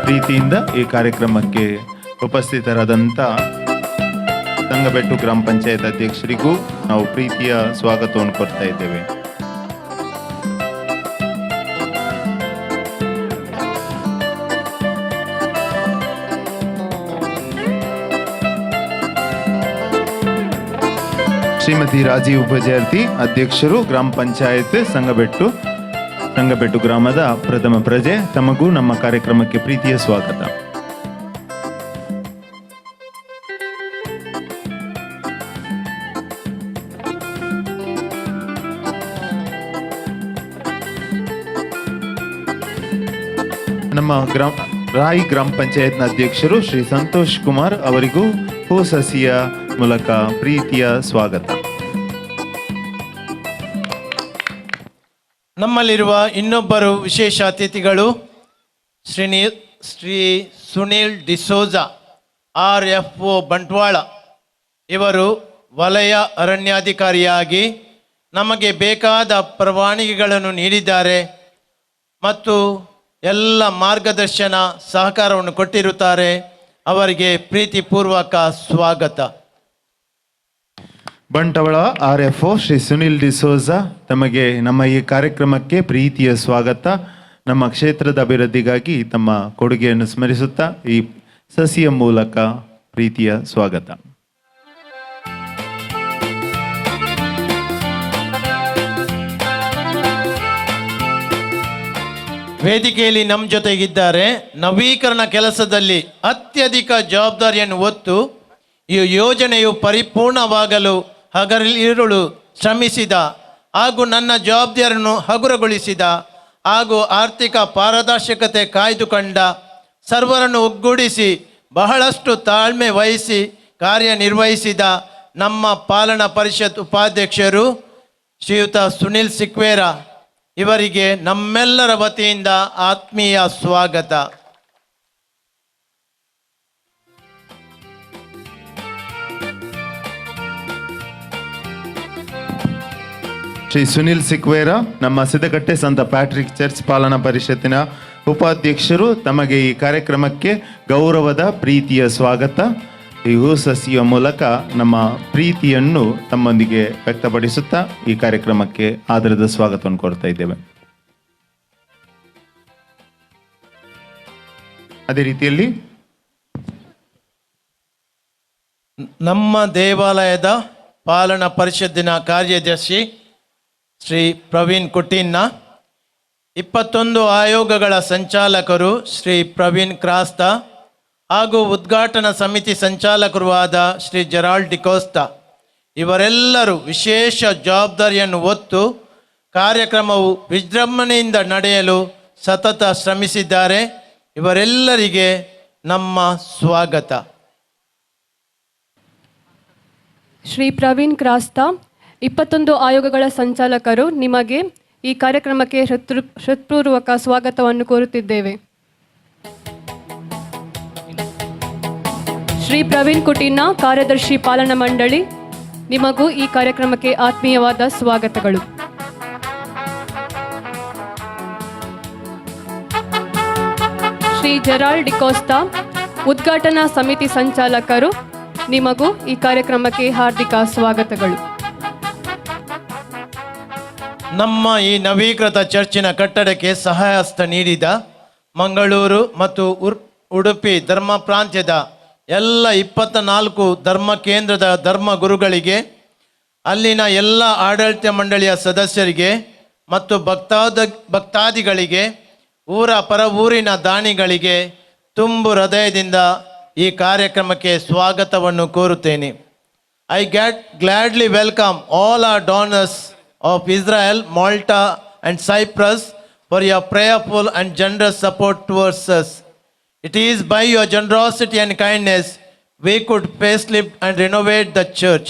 Speaker 3: ಪ್ರೀತಿಯಿಂದ ಈ ಕಾರ್ಯಕ್ರಮಕ್ಕೆ ಉಪಸ್ಥಿತರಾದಂಥ ಸಂಗಬೆಟ್ಟು ಗ್ರಾಮ ಪಂಚಾಯತ್ ಅಧ್ಯಕ್ಷರಿಗೂ ನಾವು ಪ್ರೀತಿಯ ಸ್ವಾಗತವನ್ನು ಕೋರ್ತಾ ಇದ್ದೇವೆ. ಶ್ರೀಮತಿ ರಾಜೀವ್ ಪೂಜಾರ್ತಿ ಅಧ್ಯಕ್ಷರು ಗ್ರಾಮ ಪಂಚಾಯತ್ ಸಂಗಬೆಟ್ಟು ಗ್ರಾಮದ ಪ್ರಥಮ ಪ್ರಜೆ, ತಮಗೂ ನಮ್ಮ ಕಾರ್ಯಕ್ರಮಕ್ಕೆ ಪ್ರೀತಿಯ ಸ್ವಾಗತ. ನಮ್ಮ ರಾಯ್ ಗ್ರಾಮ ಪಂಚಾಯತ್ನ ಅಧ್ಯಕ್ಷರು ಶ್ರೀ ಸಂತೋಷ್ ಕುಮಾರ್ ಅವರಿಗೂ ಹೂ ಸಸಿಯ ಮೂಲಕ ಪ್ರೀತಿಯ ಸ್ವಾಗತ.
Speaker 8: ನಮ್ಮಲ್ಲಿರುವ ಇನ್ನೊಬ್ಬರು ವಿಶೇಷ ಅತಿಥಿಗಳು ಶ್ರೀ ಸುನೀಲ್ ಡಿಸೋಜಾ RFO ಬಂಟ್ವಾಳ. ಇವರು ವಲಯ ಅರಣ್ಯಾಧಿಕಾರಿಯಾಗಿ ನಮಗೆ ಬೇಕಾದ ಪರವಾನಗಿಗಳನ್ನು ನೀಡಿದ್ದಾರೆ ಮತ್ತು ಎಲ್ಲ ಮಾರ್ಗದರ್ಶನ ಸಹಕಾರವನ್ನು ಕೊಟ್ಟಿರುತ್ತಾರೆ. ಅವರಿಗೆ ಪ್ರೀತಿಪೂರ್ವಕ ಸ್ವಾಗತ.
Speaker 3: ಬಂಟ್ವಾಳ RFO ಶ್ರೀ ಸುನಿಲ್ ಡಿಸೋಜಾ ತಮಗೆ ನಮ್ಮ ಈ ಕಾರ್ಯಕ್ರಮಕ್ಕೆ ಪ್ರೀತಿಯ ಸ್ವಾಗತ. ನಮ್ಮ ಕ್ಷೇತ್ರದ ಅಭಿವೃದ್ಧಿಗಾಗಿ ತಮ್ಮ ಕೊಡುಗೆಯನ್ನು ಸ್ಮರಿಸುತ್ತಾ ಈ ಸಸಿಯ ಮೂಲಕ ಪ್ರೀತಿಯ ಸ್ವಾಗತ.
Speaker 8: ವೇದಿಕೆಯಲ್ಲಿ ನಮ್ಮ ಜೊತೆಗಿದ್ದಾರೆ ನವೀಕರಣ ಕೆಲಸದಲ್ಲಿ ಅತ್ಯಧಿಕ ಜವಾಬ್ದಾರಿಯನ್ನು ಹೊತ್ತು ಈ ಯೋಜನೆಯು ಪರಿಪೂರ್ಣವಾಗಲು ಹಗಲಿರುಳು ಶ್ರಮಿಸಿದ ಹಾಗೂ ನನ್ನ ಜವಾಬ್ದಾರಿಯನ್ನು ಹಗುರಗೊಳಿಸಿದ ಹಾಗೂ ಆರ್ಥಿಕ ಪಾರದರ್ಶಕತೆ ಕಾಯ್ದುಕೊಂಡ, ಸರ್ವರನ್ನು ಒಗ್ಗೂಡಿಸಿ ಬಹಳಷ್ಟು ತಾಳ್ಮೆ ವಹಿಸಿ ಕಾರ್ಯನಿರ್ವಹಿಸಿದ ನಮ್ಮ ಪಾಲನಾ ಪರಿಷತ್ ಉಪಾಧ್ಯಕ್ಷರು ಶ್ರೀಯುತ ಸುನಿಲ್ ಸಿಕ್ವೇರ ಇವರಿಗೆ ನಮ್ಮೆಲ್ಲರ ವತಿಯಿಂದ ಆತ್ಮೀಯ ಸ್ವಾಗತ.
Speaker 3: ಶ್ರೀ ಸುನಿಲ್ ಸಿಕ್ವೇರ ನಮ್ಮ ಸಿದ್ದಕಟ್ಟೆ ಸಂತ ಪ್ಯಾಟ್ರಿಕ್ ಚರ್ಚ್ ಪಾಲನಾ ಪರಿಷತ್ತಿನ ಉಪಾಧ್ಯಕ್ಷರು, ತಮಗೆ ಈ ಕಾರ್ಯಕ್ರಮಕ್ಕೆ ಗೌರವದ ಪ್ರೀತಿಯ ಸ್ವಾಗತ. ಈ ಹೂಸಸಿಯ ಮೂಲಕ ನಮ್ಮ ಪ್ರೀತಿಯನ್ನು ತಮ್ಮೊಂದಿಗೆ ವ್ಯಕ್ತಪಡಿಸುತ್ತಾ ಈ ಕಾರ್ಯಕ್ರಮಕ್ಕೆ ಆದರದ ಸ್ವಾಗತವನ್ನು ಕೋರ್ತಾ ಇದ್ದೇವೆ. ಅದೇ ರೀತಿಯಲ್ಲಿ
Speaker 8: ನಮ್ಮ ದೇವಾಲಯದ ಪಾಲನಾ ಪರಿಷತ್ತಿನ ಕಾರ್ಯದರ್ಶಿ ಶ್ರೀ ಪ್ರವೀಣ್ ಕುಟಿನ್ನ, 21 ಆಯೋಗಗಳ ಸಂಚಾಲಕರು ಶ್ರೀ ಪ್ರವೀಣ್ ಕ್ರಾಸ್ತ ಹಾಗೂ ಉದ್ಘಾಟನಾ ಸಮಿತಿ ಸಂಚಾಲಕರು ಆದ ಶ್ರೀ ಜೆರಾಲ್ಡ್ ಡಿಕೋಸ್ತಾ ಇವರೆಲ್ಲರೂ ವಿಶೇಷ ಜವಾಬ್ದಾರಿಯನ್ನು ಹೊತ್ತು ಕಾರ್ಯಕ್ರಮವು ವಿಜೃಂಭಣೆಯಿಂದ ನಡೆಯಲು ಸತತ ಶ್ರಮಿಸಿದ್ದಾರೆ. ಇವರೆಲ್ಲರಿಗೆ ನಮ್ಮ ಸ್ವಾಗತ.
Speaker 4: ಶ್ರೀ ಪ್ರವೀಣ್ ಕ್ರಾಸ್ತಾ, 21 ಆಯೋಗಗಳ ಸಂಚಾಲಕರು, ನಿಮಗೆ ಈ ಕಾರ್ಯಕ್ರಮಕ್ಕೆ ಹೃತ್ಪೂರ್ವಕ ಸ್ವಾಗತವನ್ನು ಕೋರುತ್ತಿದ್ದೇವೆ. ಶ್ರೀ ಪ್ರವೀಣ್ ಕುಟಿನ್ನ, ಕಾರ್ಯದರ್ಶಿ ಪಾಲನಾ ಮಂಡಳಿ, ನಿಮಗೂ ಈ ಕಾರ್ಯಕ್ರಮಕ್ಕೆ ಆತ್ಮೀಯವಾದ ಸ್ವಾಗತಗಳು. ಶ್ರೀ ಜೆರಾಲ್ಡ್ ಡಿಕೋಸ್ತಾ, ಉದ್ಘಾಟನಾ ಸಮಿತಿ ಸಂಚಾಲಕರು, ನಿಮಗೂ ಈ ಕಾರ್ಯಕ್ರಮಕ್ಕೆ ಹಾರ್ದಿಕ ಸ್ವಾಗತಗಳು.
Speaker 8: ನಮ್ಮ ಈ ನವೀಕೃತ ಚರ್ಚಿನ ಕಟ್ಟಡಕ್ಕೆ ಸಹಾಯಹಸ್ತ ನೀಡಿದ ಮಂಗಳೂರು ಮತ್ತು ಉಡುಪಿ ಧರ್ಮ ಪ್ರಾಂತ್ಯದ ಎಲ್ಲ 24 ಧರ್ಮ ಕೇಂದ್ರದ ಧರ್ಮ ಗುರುಗಳಿಗೆ, ಅಲ್ಲಿನ ಎಲ್ಲ ಆಡಳಿತ ಮಂಡಳಿಯ ಸದಸ್ಯರಿಗೆ ಮತ್ತು ಭಕ್ತಾದಿಗಳಿಗೆ, ಊರ ಪರ ಊರಿನ ದಾನಿಗಳಿಗೆ ತುಂಬು ಹೃದಯದಿಂದ ಈ ಕಾರ್ಯಕ್ರಮಕ್ಕೆ ಸ್ವಾಗತವನ್ನು ಕೋರುತ್ತೇನೆ. I gladly welcome all our donors of Israel, Malta and Cyprus for your prayerful and generous support towards us. It is by your generosity and kindness we could facelift and renovate the church.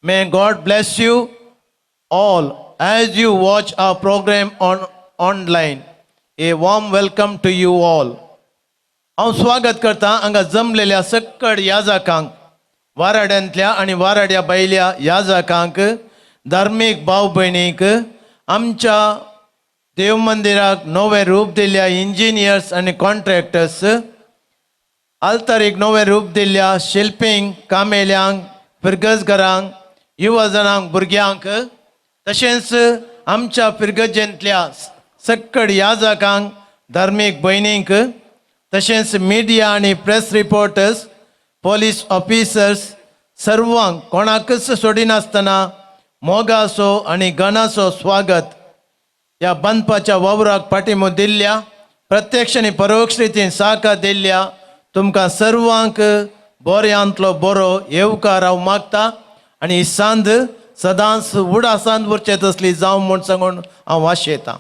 Speaker 8: May God bless you all as you watch our program online. A warm welcome to you all. हांव स्वागत करता हांगा जमलेल्या सक्कड याजकांक, वाराड्यांतल्या आनी वाराड्या भायल्या याजकांक, धार्मीक भाव भयणीक, आमच्या देव मंदिराक नवें रूप दिल्ल्या इंजिनियर्स आनी कॉन्ट्रॅक्टर्स, आल्तारीक नवें रूप दिल्ल्या शिल्पींक, कामेल्यांक, फिरगजगरांक, युवजनांक, भुरग्यांक, तशेंच आमच्या फिरगजेंतल्या सक्कड याजकांक, धार्मीक भयणींक, तशेंच मिडिया आनी प्रेस रिपोर्टर्स, पोलीस ऑफिसर्स, सर्वांक कोणाकच सोडिनासतना मोगासो आनी घनासो स्वागत. ह्या बांदपाच्या वावराक पाठिंबो दिल्ल्या, प्रत्यक्ष आनी परोक्ष रितीन साकार दिल्ल्या तुमकां सर्वांक बऱ्यांतलो बरो येवकार हांव मागता आनी ही सांद सदांच उडा सांद उरचे तसली जावं म्हूण सांगून हांव आशेतां.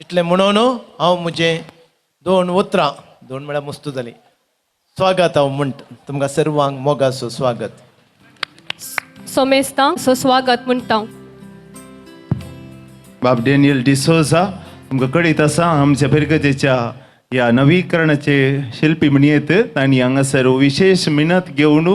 Speaker 8: इतलें म्हणून हांव म्हजें 2 उतरां 2 म्हळ्यार मस्त जाली स्वागत हांव म्हणटा. तुमकां सर्वांक मोगासो स्वागत.
Speaker 4: सोमेस्तां स्वागत म्हणटा.
Speaker 3: बाब डेनियल डिसोजा, तुमकां कळीत आसा आमच्या फिरगजेच्या ह्या नवीकरणाचे शिल्पी म्हणयेत तांणी हांगासर विशेष मेहनत घेवन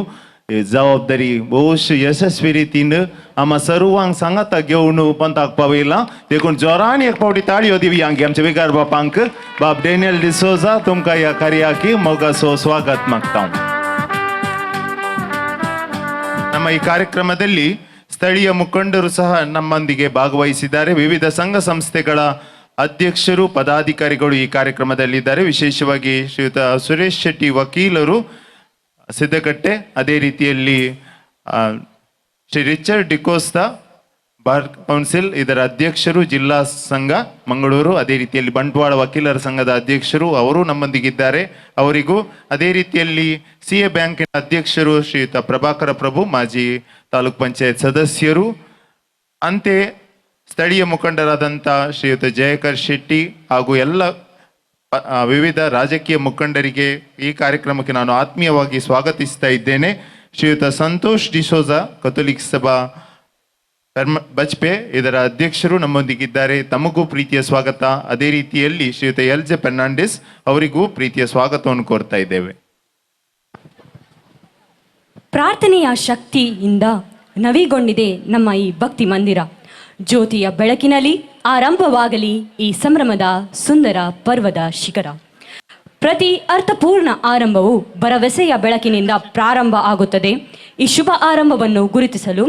Speaker 3: जबाबदारी भोवश यशस्वी रितीन आम्हा सर्वांक सांगाता घेवन पंथाक पावयलां. देखून जोरान एक फावटी ताळयो दिवया आमच्या विकार बापांक. बाब डेनियल डिसोजा, तुमकां ह्या कार्याक मोगासो स्वागत मागता. ನಮ್ಮ ಈ ಕಾರ್ಯಕ್ರಮದಲ್ಲಿ ಸ್ಥಳೀಯ ಮುಖಂಡರು ಸಹ ನಮ್ಮೊಂದಿಗೆ ಭಾಗವಹಿಸಿದ್ದಾರೆ. ವಿವಿಧ ಸಂಘ ಸಂಸ್ಥೆಗಳ ಅಧ್ಯಕ್ಷರು, ಪದಾಧಿಕಾರಿಗಳು ಈ ಕಾರ್ಯಕ್ರಮದಲ್ಲಿದ್ದಾರೆ. ವಿಶೇಷವಾಗಿ ಶ್ರೀಯುತ ಸುರೇಶ್ ಶೆಟ್ಟಿ ವಕೀಲರು ಸಿದ್ದಕಟ್ಟೆ, ಅದೇ ರೀತಿಯಲ್ಲಿ Shri Richard D'Costa bar council ಇದರ ಅಧ್ಯಕ್ಷರು, ಜಿಲ್ಲಾ ಸಂಘ ಮಂಗಳೂರು, ಅದೇ ರೀತಿಯಲ್ಲಿ ಬಂಟ್ವಾಳ ವಕೀಲರ ಸಂಘದ ಅಧ್ಯಕ್ಷರು ಅವರು ನಮ್ಮೊಂದಿಗಿದ್ದಾರೆ. ಅವರಿಗೂ ಅದೇ ರೀತಿಯಲ್ಲಿ CA ಬ್ಯಾಂಕಿನ ಅಧ್ಯಕ್ಷರು ಶ್ರೀಯುತ ಪ್ರಭಾಕರ ಪ್ರಭು, ಮಾಜಿ ತಾಲೂಕ್ ಪಂಚಾಯತ್ ಸದಸ್ಯರು, ಅಂತೆ ಸ್ಥಳೀಯ ಮುಖಂಡರಾದಂಥ ಶ್ರೀಯುತ ಜಯಕರ್ ಶೆಟ್ಟಿ ಹಾಗೂ ಎಲ್ಲ ವಿವಿಧ ರಾಜಕೀಯ ಮುಖಂಡರಿಗೆ ಈ ಕಾರ್ಯಕ್ರಮಕ್ಕೆ ನಾನು ಆತ್ಮೀಯವಾಗಿ ಸ್ವಾಗತಿಸ್ತಾ ಇದ್ದೇನೆ. ಶ್ರೀಯುತ ಸಂತೋಷ್ ಡಿಸೋಜ ಕಥೋಲಿಕ್ ಸಭಾ ಬಜ್ಪೆ ಇದರ ಅಧ್ಯಕ್ಷರು ನಮ್ಮೊಂದಿಗಿದ್ದಾರೆ. ತಮಗೂ ಪ್ರೀತಿಯ ಸ್ವಾಗತ. ಅದೇ ರೀತಿಯಲ್ಲಿ ಶ್ರೀಯುತ ಎಲ್ ಜೆ ಫೆರ್ನಾಂಡಿಸ್ ಅವರಿಗೂ ಪ್ರೀತಿಯ ಸ್ವಾಗತವನ್ನು ಕೋರ್ತಾ ಇದ್ದೇವೆ.
Speaker 5: ಪ್ರಾರ್ಥನೆಯ ಶಕ್ತಿಯಿಂದ ನವಿಗೊಂಡಿದೆ ನಮ್ಮ ಈ ಭಕ್ತಿ ಮಂದಿರ. ಜ್ಯೋತಿಯ ಬೆಳಕಿನಲ್ಲಿ ಆರಂಭವಾಗಲಿ ಈ ಸಂಭ್ರಮದ ಸುಂದರ ಪರ್ವದ ಶಿಖರ. ಪ್ರತಿ ಅರ್ಥಪೂರ್ಣ ಆರಂಭವು ಭರವಸೆಯ ಬೆಳಕಿನಿಂದ ಪ್ರಾರಂಭ ಆಗುತ್ತದೆ. ಈ ಶುಭ ಆರಂಭವನ್ನು ಗುರುತಿಸಲು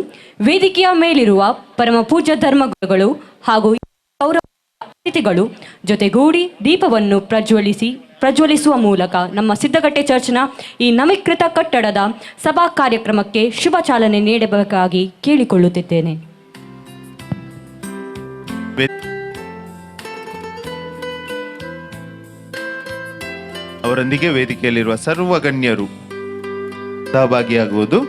Speaker 5: ವೇದಿಕೆಯ ಮೇಲಿರುವ ಪರಮ ಪೂಜ್ಯ ಧರ್ಮಗುರುಗಳು ಹಾಗೂ ಗೌರವ ಅತಿಥಿಗಳು ಜೊತೆಗೂಡಿ ದೀಪವನ್ನು ಪ್ರಜ್ವಲಿಸುವ ಮೂಲಕ ನಮ್ಮ ಸಿದ್ದಗಟ್ಟೆ ಚರ್ಚ್ನ ಈ ನವೀಕೃತ ಕಟ್ಟಡದ ಸಭಾ ಕಾರ್ಯಕ್ರಮಕ್ಕೆ ಶುಭ ಚಾಲನೆ ನೀಡಬೇಕಾಗಿ ಕೇಳಿಕೊಳ್ಳುತ್ತಿದ್ದೇನೆ.
Speaker 3: ಅವರೊಂದಿಗೆ ವೇದಿಕೆಯಲ್ಲಿರುವ ಸರ್ವ ಗಣ್ಯರು ಸಹಭಾಗಿಯಾಗುವುದು.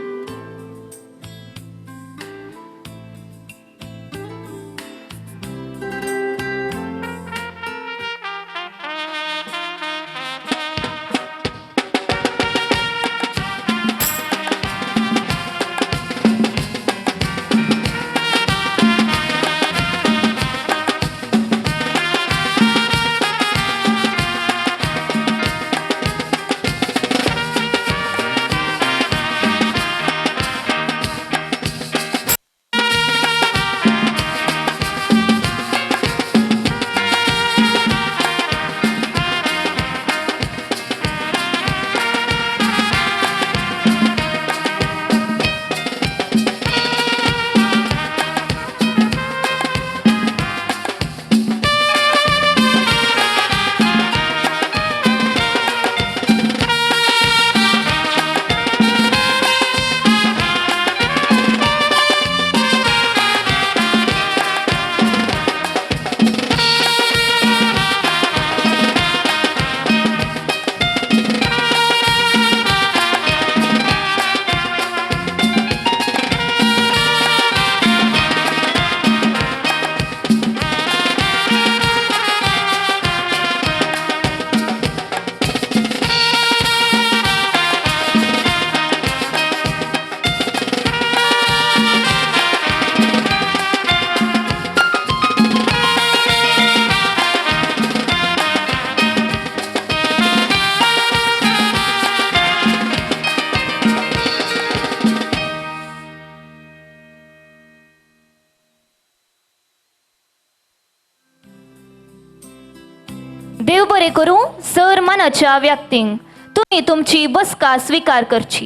Speaker 2: देव बरें करूं. सर मनाच्या व्यक्तींक तुम्ही तुमची बसका स्वीकार करची.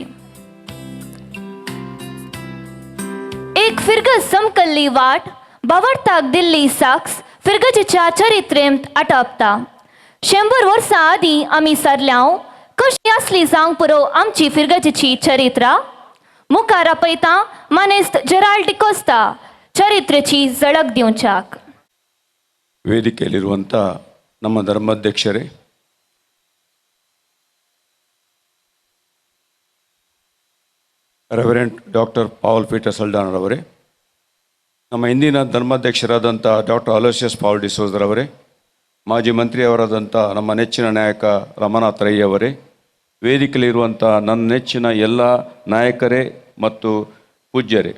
Speaker 2: एक फिरगत समकल्ली वाट बावडताक दिल्ली साक्स फिरगजेच्या चरित्रेंत आटापता. 100 वर्सां आदीं आमी सरल्याव कशी आसली जावंक पुरो आमची फिरगजेची चरित्रा. मुखार आपयता मानेस्त जेराल्ड डिकोस्ता ಚರಿತ್ರೆची झळक दिवच्याक.
Speaker 9: ವೇದಿಕೆಯಲ್ಲಿರುವಂಥ ನಮ್ಮ ಧರ್ಮಾಧ್ಯಕ್ಷರೇ, ರೆವರೆಂಟ್ ಡಾಕ್ಟರ್ ಪಾವಲ್ ಪೀಟರ್ ಸಲ್ಡಾನ್ ಅವರೇ, ನಮ್ಮ ಇಂದಿನ ಧರ್ಮಾಧ್ಯಕ್ಷರಾದಂಥ ಡಾಕ್ಟರ್ ಅಲೋಸಿಯಸ್ ಪಾವಲ್ ಡಿಸೋಜರವರೇ, ಮಾಜಿ ಮಂತ್ರಿಯವರಾದಂಥ ನಮ್ಮ ನೆಚ್ಚಿನ ನಾಯಕ ರಮನಾಥ್ ರೈ ಅವರೇ, ವೇದಿಕೆಯಲ್ಲಿರುವಂಥ ನನ್ನ ನೆಚ್ಚಿನ ಎಲ್ಲ ನಾಯಕರೇ ಮತ್ತು ಪೂಜ್ಯರೇ.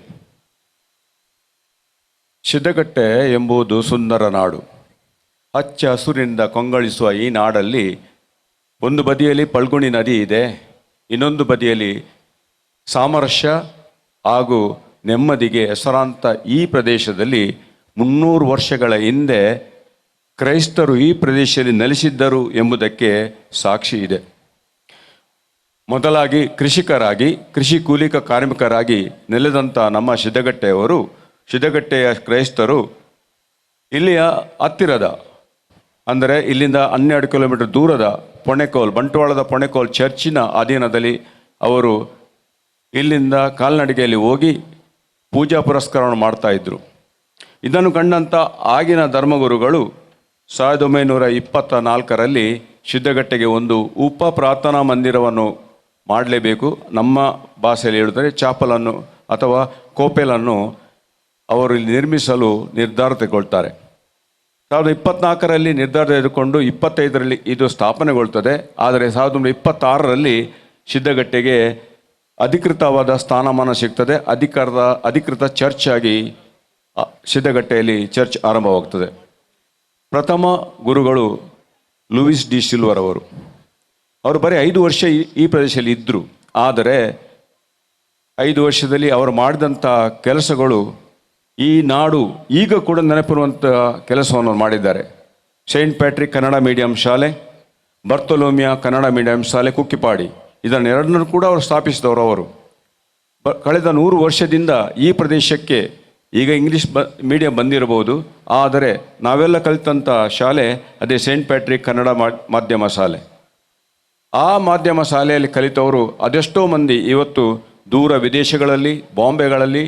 Speaker 9: ಸಿದ್ದಗಟ್ಟೆ ಎಂಬುದು ಸುಂದರ ನಾಡು. ಹಚ್ಚ ಹಸುರಿನಿಂದ ಕೊಂಗಳಿಸುವ ಈ ನಾಡಲ್ಲಿ ಒಂದು ಬದಿಯಲ್ಲಿ ಪಲ್ಗುಣಿ ನದಿ ಇದೆ, ಇನ್ನೊಂದು ಬದಿಯಲ್ಲಿ ಸಾಮರಸ್ಯ ಹಾಗೂ ನೆಮ್ಮದಿಗೆ ಹೆಸರಾಂತ ಈ ಪ್ರದೇಶದಲ್ಲಿ 300 ವರ್ಷಗಳ ಹಿಂದೆ ಕ್ರೈಸ್ತರು ಈ ಪ್ರದೇಶದಲ್ಲಿ ನೆಲೆಸಿದ್ದರು ಎಂಬುದಕ್ಕೆ ಸಾಕ್ಷಿ ಇದೆ. ಮೊದಲಾಗಿ ಕೃಷಿಕರಾಗಿ ಕೃಷಿ ಕೂಲಿಕ ಕಾರ್ಮಿಕರಾಗಿ ನೆಲೆದಂಥ ನಮ್ಮ ಸಿದ್ದಗಟ್ಟೆಯವರು, ಸಿದ್ದಗಟ್ಟೆಯ ಕ್ರೈಸ್ತರು ಇಲ್ಲಿಯ ಹತ್ತಿರದ ಅಂದರೆ ಇಲ್ಲಿಂದ 12 ಕಿಲೋಮೀಟರ್ ದೂರದ ಪೊಣೆಕೋಲ್, ಬಂಟ್ವಾಳದ ಪೊಣೆಕೋಲ್ ಚರ್ಚಿನ ಅಧೀನದಲ್ಲಿ ಅವರು ಇಲ್ಲಿಂದ ಕಾಲ್ನಡಿಗೆಯಲ್ಲಿ ಹೋಗಿ ಪೂಜಾ ಪುರಸ್ಕಾರವನ್ನು ಮಾಡ್ತಾಯಿದ್ರು. ಇದನ್ನು ಕಂಡಂಥ ಆಗಿನ ಧರ್ಮಗುರುಗಳು 1924ರಲ್ಲಿ ಸಿದ್ದಗಟ್ಟೆಗೆ ಒಂದು ಉಪ ಪ್ರಾರ್ಥನಾ ಮಂದಿರವನ್ನು ಮಾಡಲೇಬೇಕು, ನಮ್ಮ ಭಾಷೆಯಲ್ಲಿ ಹೇಳಿದರೆ ಚಾಪಲನ್ನು ಅಥವಾ ಕೋಪೆಲನ್ನು ಅವರು ಇಲ್ಲಿ ನಿರ್ಮಿಸಲು ನಿರ್ಧಾರ ತೆಗೆದುಕೊಳ್ತಾರೆ. 1924ರಲ್ಲಿ ನಿರ್ಧಾರ ತೆಗೆದುಕೊಂಡು 25ರಲ್ಲಿ ಇದು ಸ್ಥಾಪನೆಗೊಳ್ತದೆ. ಆದರೆ 1926ರಲ್ಲಿ ಸಿದ್ದಗಟ್ಟೆಗೆ ಅಧಿಕೃತವಾದ ಸ್ಥಾನಮಾನ ಸಿಗ್ತದೆ. ಅಧಿಕೃತ ಚರ್ಚ್ ಆಗಿ ಸಿದ್ದಗಟ್ಟೆಯಲ್ಲಿ ಚರ್ಚ್ ಆರಂಭವಾಗ್ತದೆ. ಪ್ರಥಮ ಗುರುಗಳು ಲೂಯಿಸ್ ಡಿ ಸಿಲ್ವರ್ ಅವರು. ಅವರು ಬರೀ 5 ವರ್ಷ ಈ ಪ್ರದೇಶದಲ್ಲಿ ಇದ್ದರು. ಆದರೆ 5 ವರ್ಷದಲ್ಲಿ ಅವರು ಮಾಡಿದಂಥ ಕೆಲಸಗಳು ಈ ನಾಡು ಈಗ ಕೂಡ ನೆನಪಿರುವಂಥ ಕೆಲಸವನ್ನು ಮಾಡಿದ್ದಾರೆ. ಸೈಂಟ್ ಪ್ಯಾಟ್ರಿಕ್ ಕನ್ನಡ ಮೀಡಿಯಂ ಶಾಲೆ, ಬರ್ತೊಲೋಮಿಯಾ ಕನ್ನಡ ಮೀಡಿಯಂ ಶಾಲೆ ಕುಕ್ಕಿಪಾಡಿ, ಇದನ್ನೆರಡನ್ನೂ ಕೂಡ ಅವರು ಸ್ಥಾಪಿಸಿದವರು. ಅವರು ಕಳೆದ 100 ವರ್ಷದಿಂದ ಈ ಪ್ರದೇಶಕ್ಕೆ ಈಗ ಇಂಗ್ಲೀಷ್ ಮೀಡಿಯಂ ಬಂದಿರಬಹುದು, ಆದರೆ ನಾವೆಲ್ಲ ಕಲಿತಂಥ ಶಾಲೆ ಅದೇ ಸೈಂಟ್ ಪ್ಯಾಟ್ರಿಕ್ ಕನ್ನಡ ಮಾಧ್ಯಮ ಶಾಲೆ. ಆ ಮಾಧ್ಯಮ ಶಾಲೆಯಲ್ಲಿ ಕಲಿತವರು ಅದೆಷ್ಟೋ ಮಂದಿ ಇವತ್ತು ದೂರ ವಿದೇಶಗಳಲ್ಲಿ, ಬಾಂಬೆಗಳಲ್ಲಿ,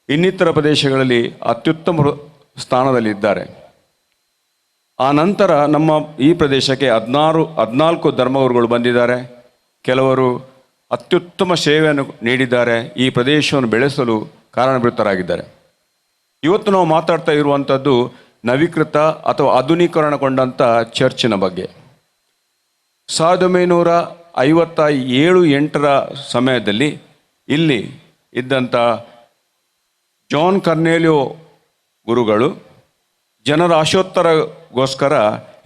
Speaker 9: ಇನ್ನಿತರ ಪ್ರದೇಶಗಳಲ್ಲಿ ಅತ್ಯುತ್ತಮ ಸ್ಥಾನದಲ್ಲಿದ್ದಾರೆ. ಆ ನಂತರ ನಮ್ಮ ಈ ಪ್ರದೇಶಕ್ಕೆ 14 ಧರ್ಮಗುರುಗಳು ಬಂದಿದ್ದಾರೆ. ಕೆಲವರು ಅತ್ಯುತ್ತಮ ಸೇವೆಯನ್ನು ನೀಡಿದ್ದಾರೆ, ಈ ಪ್ರದೇಶವನ್ನು ಬೆಳೆಸಲು ಕಾರಣಭೂತರಾಗಿದ್ದಾರೆ. ಇವತ್ತು ನಾವು ಮಾತಾಡ್ತಾ ಇರುವಂಥದ್ದು ನವೀಕೃತ ಅಥವಾ ಆಧುನೀಕರಣಗೊಂಡಂಥ ಚರ್ಚಿನ ಬಗ್ಗೆ. 1957-8 ಸಮಯದಲ್ಲಿ ಇಲ್ಲಿ ಇದ್ದಂಥ ಜಾನ್ ಕರ್ನೇಲಿಯೋ ಗುರುಗಳು ಜನರ ಆಶೋತ್ತರಗೋಸ್ಕರ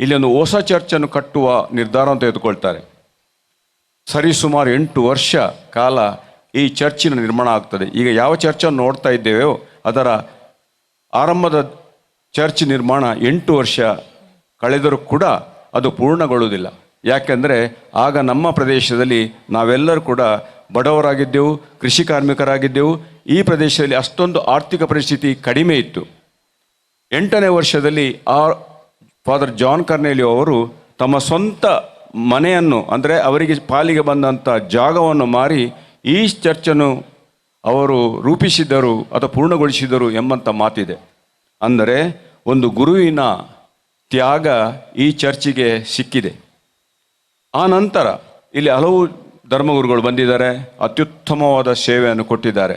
Speaker 9: ಇಲ್ಲಿ ಒಂದು ಹೊಸ ಚರ್ಚನ್ನು ಕಟ್ಟುವ ನಿರ್ಧಾರವನ್ನು ತೆಗೆದುಕೊಳ್ತಾರೆ. ಸರಿಸುಮಾರು 8 ವರ್ಷ ಕಾಲ ಈ ಚರ್ಚಿನ ನಿರ್ಮಾಣ ಆಗ್ತದೆ. ಈಗ ಯಾವ ಚರ್ಚನ್ನು ನೋಡ್ತಾ ಇದ್ದೇವೆಯೋ ಅದರ ಆರಂಭದ ಚರ್ಚ್ ನಿರ್ಮಾಣ 8 ವರ್ಷ ಕಳೆದರೂ ಕೂಡ ಅದು ಪೂರ್ಣಗೊಳ್ಳುವುದಿಲ್ಲ. ಯಾಕೆಂದರೆ ಆಗ ನಮ್ಮ ಪ್ರದೇಶದಲ್ಲಿ ನಾವೆಲ್ಲರೂ ಕೂಡ ಬಡವರಾಗಿದ್ದೆವು, ಕೃಷಿ ಕಾರ್ಮಿಕರಾಗಿದ್ದೆವು. ಈ ಪ್ರದೇಶದಲ್ಲಿ ಅಷ್ಟೊಂದು ಆರ್ಥಿಕ ಪರಿಸ್ಥಿತಿ ಕಡಿಮೆ ಇತ್ತು. 8ನೇ ವರ್ಷದಲ್ಲಿ ಫಾದರ್ ಜಾನ್ ಕರ್ನೇಲಿಯೋ ಅವರು ತಮ್ಮ ಸ್ವಂತ ಮನೆಯನ್ನು, ಅಂದರೆ ಅವರಿಗೆ ಪಾಲಿಗೆ ಬಂದಂಥ ಜಾಗವನ್ನು ಮಾರಿ ಈ ಚರ್ಚನ್ನು ಅವರು ರೂಪಿಸಿದರು ಅಥವಾ ಪೂರ್ಣಗೊಳಿಸಿದರು ಎಂಬಂಥ ಮಾತಿದೆ. ಅಂದರೆ ಒಂದು ಗುರುವಿನ ತ್ಯಾಗ ಈ ಚರ್ಚಿಗೆ ಸಿಕ್ಕಿದೆ. ಆ ನಂತರ ಇಲ್ಲಿ ಹಲವು ಧರ್ಮಗುರುಗಳು ಬಂದಿದ್ದಾರೆ, ಅತ್ಯುತ್ತಮವಾದ ಸೇವೆಯನ್ನು ಕೊಟ್ಟಿದ್ದಾರೆ.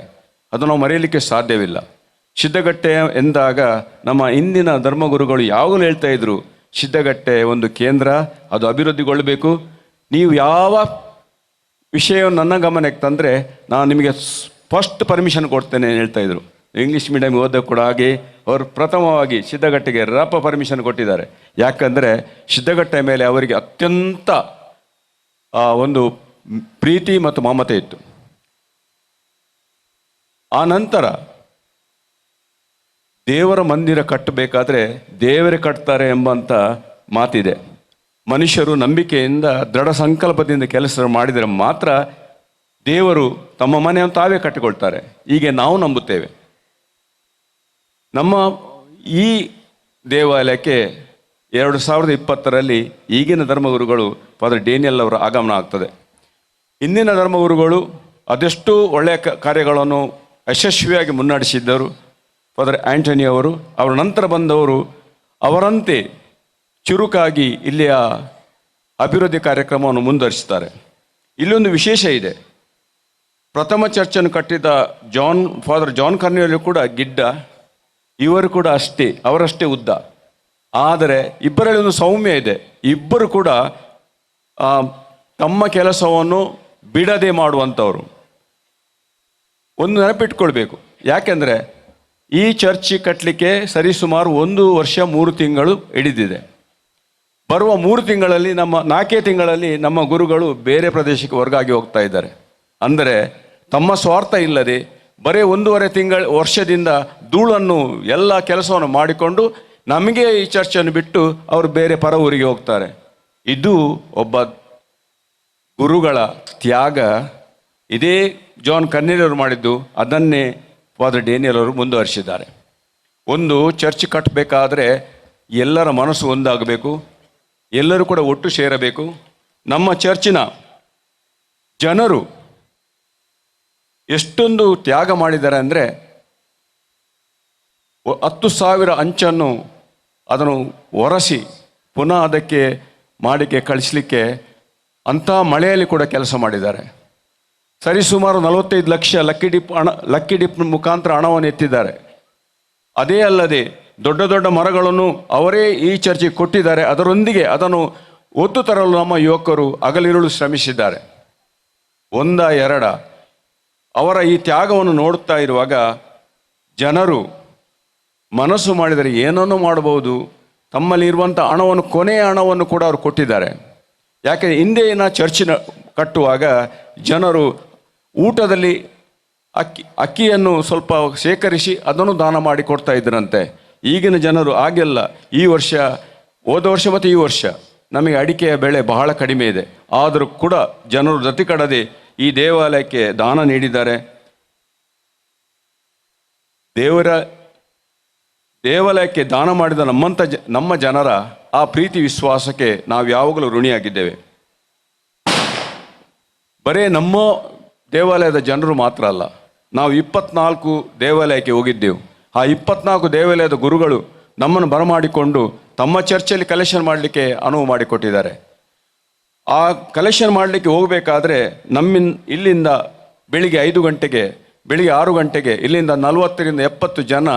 Speaker 9: ಅದು ನಾವು ಮರೆಯಲಿಕ್ಕೆ ಸಾಧ್ಯವಿಲ್ಲ. ಸಿದ್ದಗಟ್ಟೆ ಎಂದಾಗ ನಮ್ಮ ಇಂದಿನ ಧರ್ಮಗುರುಗಳು ಯಾವಾಗಲೂ ಹೇಳ್ತಾ ಇದ್ರು, ಸಿದ್ದಗಟ್ಟೆ ಒಂದು ಕೇಂದ್ರ, ಅದು ಅಭಿವೃದ್ಧಿಗೊಳ್ಳಬೇಕು. ನೀವು ಯಾವ ವಿಷಯವನ್ನು ನನ್ನ ಗಮನಕ್ಕೆ ತಂದರೆ ನಾನು ನಿಮಗೆ ಫಸ್ಟ್ ಪರ್ಮಿಷನ್ ಕೊಡ್ತೇನೆ ಹೇಳ್ತಾ ಇದ್ರು. ಇಂಗ್ಲೀಷ್ ಮೀಡಿಯಂ ಓದೋ ಕೂಡ ಹಾಗೆ ಅವರು ಪ್ರಥಮವಾಗಿ ಸಿದ್ದಗಟ್ಟೆಗೆ ಪರ್ಮಿಷನ್ ಕೊಟ್ಟಿದ್ದಾರೆ. ಯಾಕಂದರೆ ಸಿದ್ದಗಟ್ಟೆ ಮೇಲೆ ಅವರಿಗೆ ಅತ್ಯಂತ ಒಂದು ಪ್ರೀತಿ ಮತ್ತು ಮಮತೆ ಇತ್ತು. ಆ ನಂತರ ದೇವರ ಮಂದಿರ ಕಟ್ಟಬೇಕಾದ್ರೆ ದೇವರೇ ಕಟ್ತಾರೆ ಎಂಬಂಥ ಮಾತಿದೆ. ಮನುಷ್ಯರು ನಂಬಿಕೆಯಿಂದ ದೃಢ ಸಂಕಲ್ಪದಿಂದ ಕೆಲಸ ಮಾಡಿದರೆ ಮಾತ್ರ ದೇವರು ತಮ್ಮ ಮನೆಯನ್ನು ತಾವೇ ಕಟ್ಟಿಕೊಳ್ತಾರೆ. ಹೀಗೆ ನಾವು ನಂಬುತ್ತೇವೆ. ನಮ್ಮ ಈ ದೇವಾಲಯಕ್ಕೆ 2020ರಲ್ಲಿ ಈಗಿನ ಧರ್ಮಗುರುಗಳು ಫಾದರ್ ಡೇನಿಯಲ್ ಅವರ ಆಗಮನ ಆಗ್ತದೆ. ಇಂದಿನ ಧರ್ಮಗುರುಗಳು ಅದೆಷ್ಟು ಒಳ್ಳೆಯ ಕಾರ್ಯಗಳನ್ನು ಯಶಸ್ವಿಯಾಗಿ ಮುನ್ನಡೆಸಿದ್ದರು ಫಾದರ್ ಆಂಟನಿ ಅವರು. ಅವರ ನಂತರ ಬಂದವರು ಅವರಂತೆ ಚುರುಕಾಗಿ ಇಲ್ಲಿಯ ಅಭಿವೃದ್ಧಿ ಕಾರ್ಯಕ್ರಮವನ್ನು ಮುಂದುವರಿಸುತ್ತಾರೆ. ಇಲ್ಲೊಂದು ವಿಶೇಷ ಇದೆ. ಪ್ರಥಮ ಚರ್ಚನ್ನು ಕಟ್ಟಿದ ಫಾದರ್ ಜಾನ್ ಕರ್ನೇಲಿಯೋ ಕೂಡ ಗಿಡ್ಡ, ಇವರು ಕೂಡ ಅಷ್ಟೇ, ಅವರಷ್ಟೇ ಉದ್ದ. ಆದರೆ ಇಬ್ಬರಲ್ಲಿ ಒಂದು ಸೌಮ್ಯ ಇದೆ. ಇಬ್ಬರು ಕೂಡ ತಮ್ಮ ಕೆಲಸವನ್ನು ಬಿಡದೆ ಮಾಡುವಂಥವ್ರು. ಒಂದು ನೆನಪಿಟ್ಕೊಳ್ಬೇಕು, ಯಾಕೆಂದರೆ ಈ ಚರ್ಚ್ ಕಟ್ಟಲಿಕ್ಕೆ ಸರಿಸುಮಾರು 1 ವರ್ಷ 3 ತಿಂಗಳು ಹಿಡಿದಿದೆ. ಬರುವ 3 ತಿಂಗಳಲ್ಲಿ 4 ತಿಂಗಳಲ್ಲಿ ನಮ್ಮ ಗುರುಗಳು ಬೇರೆ ಪ್ರದೇಶಕ್ಕೆ ವರ್ಗಾಗಿ ಹೋಗ್ತಾ ಇದ್ದಾರೆ. ಅಂದರೆ ತಮ್ಮ ಸ್ವಾರ್ಥ ಇಲ್ಲದೆ ಬರೀ 1.5 ವರ್ಷದಿಂದ ಧೂಳನ್ನು ಎಲ್ಲ ಕೆಲಸವನ್ನು ಮಾಡಿಕೊಂಡು ನಮಗೆ ಈ ಚರ್ಚನ್ನು ಬಿಟ್ಟು ಅವರು ಬೇರೆ ಪರ ಊರಿಗೆ ಹೋಗ್ತಾರೆ. ಇದು ಒಬ್ಬ ಗುರುಗಳ ತ್ಯಾಗ. ಇದೇ ಜಾನ್ ಕರ್ನೇಲಿಯವರು ಮಾಡಿದ್ದು, ಅದನ್ನೇ ಫಾದರ್ ಡೇನಿಯಲ್ ಅವರು ಮುಂದುವರಿಸಿದ್ದಾರೆ. ಒಂದು ಚರ್ಚ್ ಕಟ್ಟಬೇಕಾದ್ರೆ ಎಲ್ಲರ ಮನಸ್ಸು ಒಂದಾಗಬೇಕು, ಎಲ್ಲರೂ ಕೂಡ ಒಟ್ಟು ಸೇರಬೇಕು. ನಮ್ಮ ಚರ್ಚಿನ ಜನರು ಎಷ್ಟೊಂದು ತ್ಯಾಗ ಮಾಡಿದ್ದಾರೆ ಅಂದರೆ 10,000 ಅಂಚನ್ನು ಅದನ್ನು ಒರೆಸಿ ಪುನಃ ಅದಕ್ಕೆ ಮಾಡಿಕೆ ಕಳಿಸಲಿಕ್ಕೆ ಅಂಥ ಮಳೆಯಲ್ಲಿ ಕೂಡ ಕೆಲಸ ಮಾಡಿದ್ದಾರೆ. ಸರಿಸುಮಾರು 45 ಲಕ್ಷ ಲಕ್ಕಿ ಡಿಪ್ ಮುಖಾಂತರ ಹಣವನ್ನು ಎತ್ತಿದ್ದಾರೆ. ಅದೇ ಅಲ್ಲದೆ ದೊಡ್ಡ ದೊಡ್ಡ ಮರಗಳನ್ನು ಅವರೇ ಈ ಚರ್ಚಿಗೆ ಕೊಟ್ಟಿದ್ದಾರೆ. ಅದರೊಂದಿಗೆ ಅದನ್ನು ಒತ್ತು ತರಲು ನಮ್ಮ ಯುವಕರು ಹಗಲಿರುಳು ಶ್ರಮಿಸಿದ್ದಾರೆ. 1, 2 ಅವರ ಈ ತ್ಯಾಗವನ್ನು ನೋಡುತ್ತಾ ಇರುವಾಗ ಜನರು ಮನಸ್ಸು ಮಾಡಿದರೆ ಏನನ್ನೂ ಮಾಡಬಹುದು. ತಮ್ಮಲ್ಲಿರುವಂಥ ಹಣವನ್ನು, ಕೊನೆಯ ಹಣವನ್ನು ಕೂಡ ಅವರು ಕೊಟ್ಟಿದ್ದಾರೆ. ಯಾಕೆ ಹಿಂದೆನ ಚರ್ಚಿನ ಕಟ್ಟುವಾಗ ಜನರು ಊಟದಲ್ಲಿ ಅಕ್ಕಿಯನ್ನು ಸ್ವಲ್ಪ ಶೇಖರಿಸಿ ಅದನ್ನು ದಾನ ಮಾಡಿ ಕೊಡ್ತಾ ಇದ್ದರಂತೆ. ಈಗಿನ ಜನರು ಹಾಗೆಲ್ಲ. ಈ ವರ್ಷ, ಹೋದ ವರ್ಷ ಮತ್ತು ಈ ವರ್ಷ ನಮಗೆ ಅಡಿಕೆಯ ಬೆಳೆ ಬಹಳ ಕಡಿಮೆ ಇದೆ. ಆದರೂ ಕೂಡ ಜನರು ರತಿ ಕಡದೆ ಈ ದೇವಾಲಯಕ್ಕೆ ದಾನ ನೀಡಿದ್ದಾರೆ. ದೇವಾಲಯಕ್ಕೆ ದಾನ ಮಾಡಿದ ನಮ್ಮ ಜನರ ಆ ಪ್ರೀತಿ ವಿಶ್ವಾಸಕ್ಕೆ ನಾವು ಯಾವಾಗಲೂ ಋಣಿಯಾಗಿದ್ದೇವೆ. ಬರೇ ನಮ್ಮ ದೇವಾಲಯದ ಜನರು ಮಾತ್ರ ಅಲ್ಲ, ನಾವು 24 ದೇವಾಲಯಕ್ಕೆ ಹೋಗಿದ್ದೆವು. ಆ 24 ದೇವಾಲಯದ ಗುರುಗಳು ನಮ್ಮನ್ನು ಬರಮಾಡಿಕೊಂಡು ತಮ್ಮ ಚರ್ಚಲ್ಲಿ ಕಲೆಕ್ಷನ್ ಮಾಡಲಿಕ್ಕೆ ಅನುವು ಮಾಡಿಕೊಟ್ಟಿದ್ದಾರೆ. ಆ ಕಲೆಕ್ಷನ್ ಮಾಡಲಿಕ್ಕೆ ಹೋಗಬೇಕಾದ್ರೆ ಇಲ್ಲಿಂದ ಬೆಳಿಗ್ಗೆ 5 ಗಂಟೆಗೆ, ಬೆಳಿಗ್ಗೆ 6 ಗಂಟೆಗೆ ಇಲ್ಲಿಂದ 40ರಿಂದ 70 ಜನ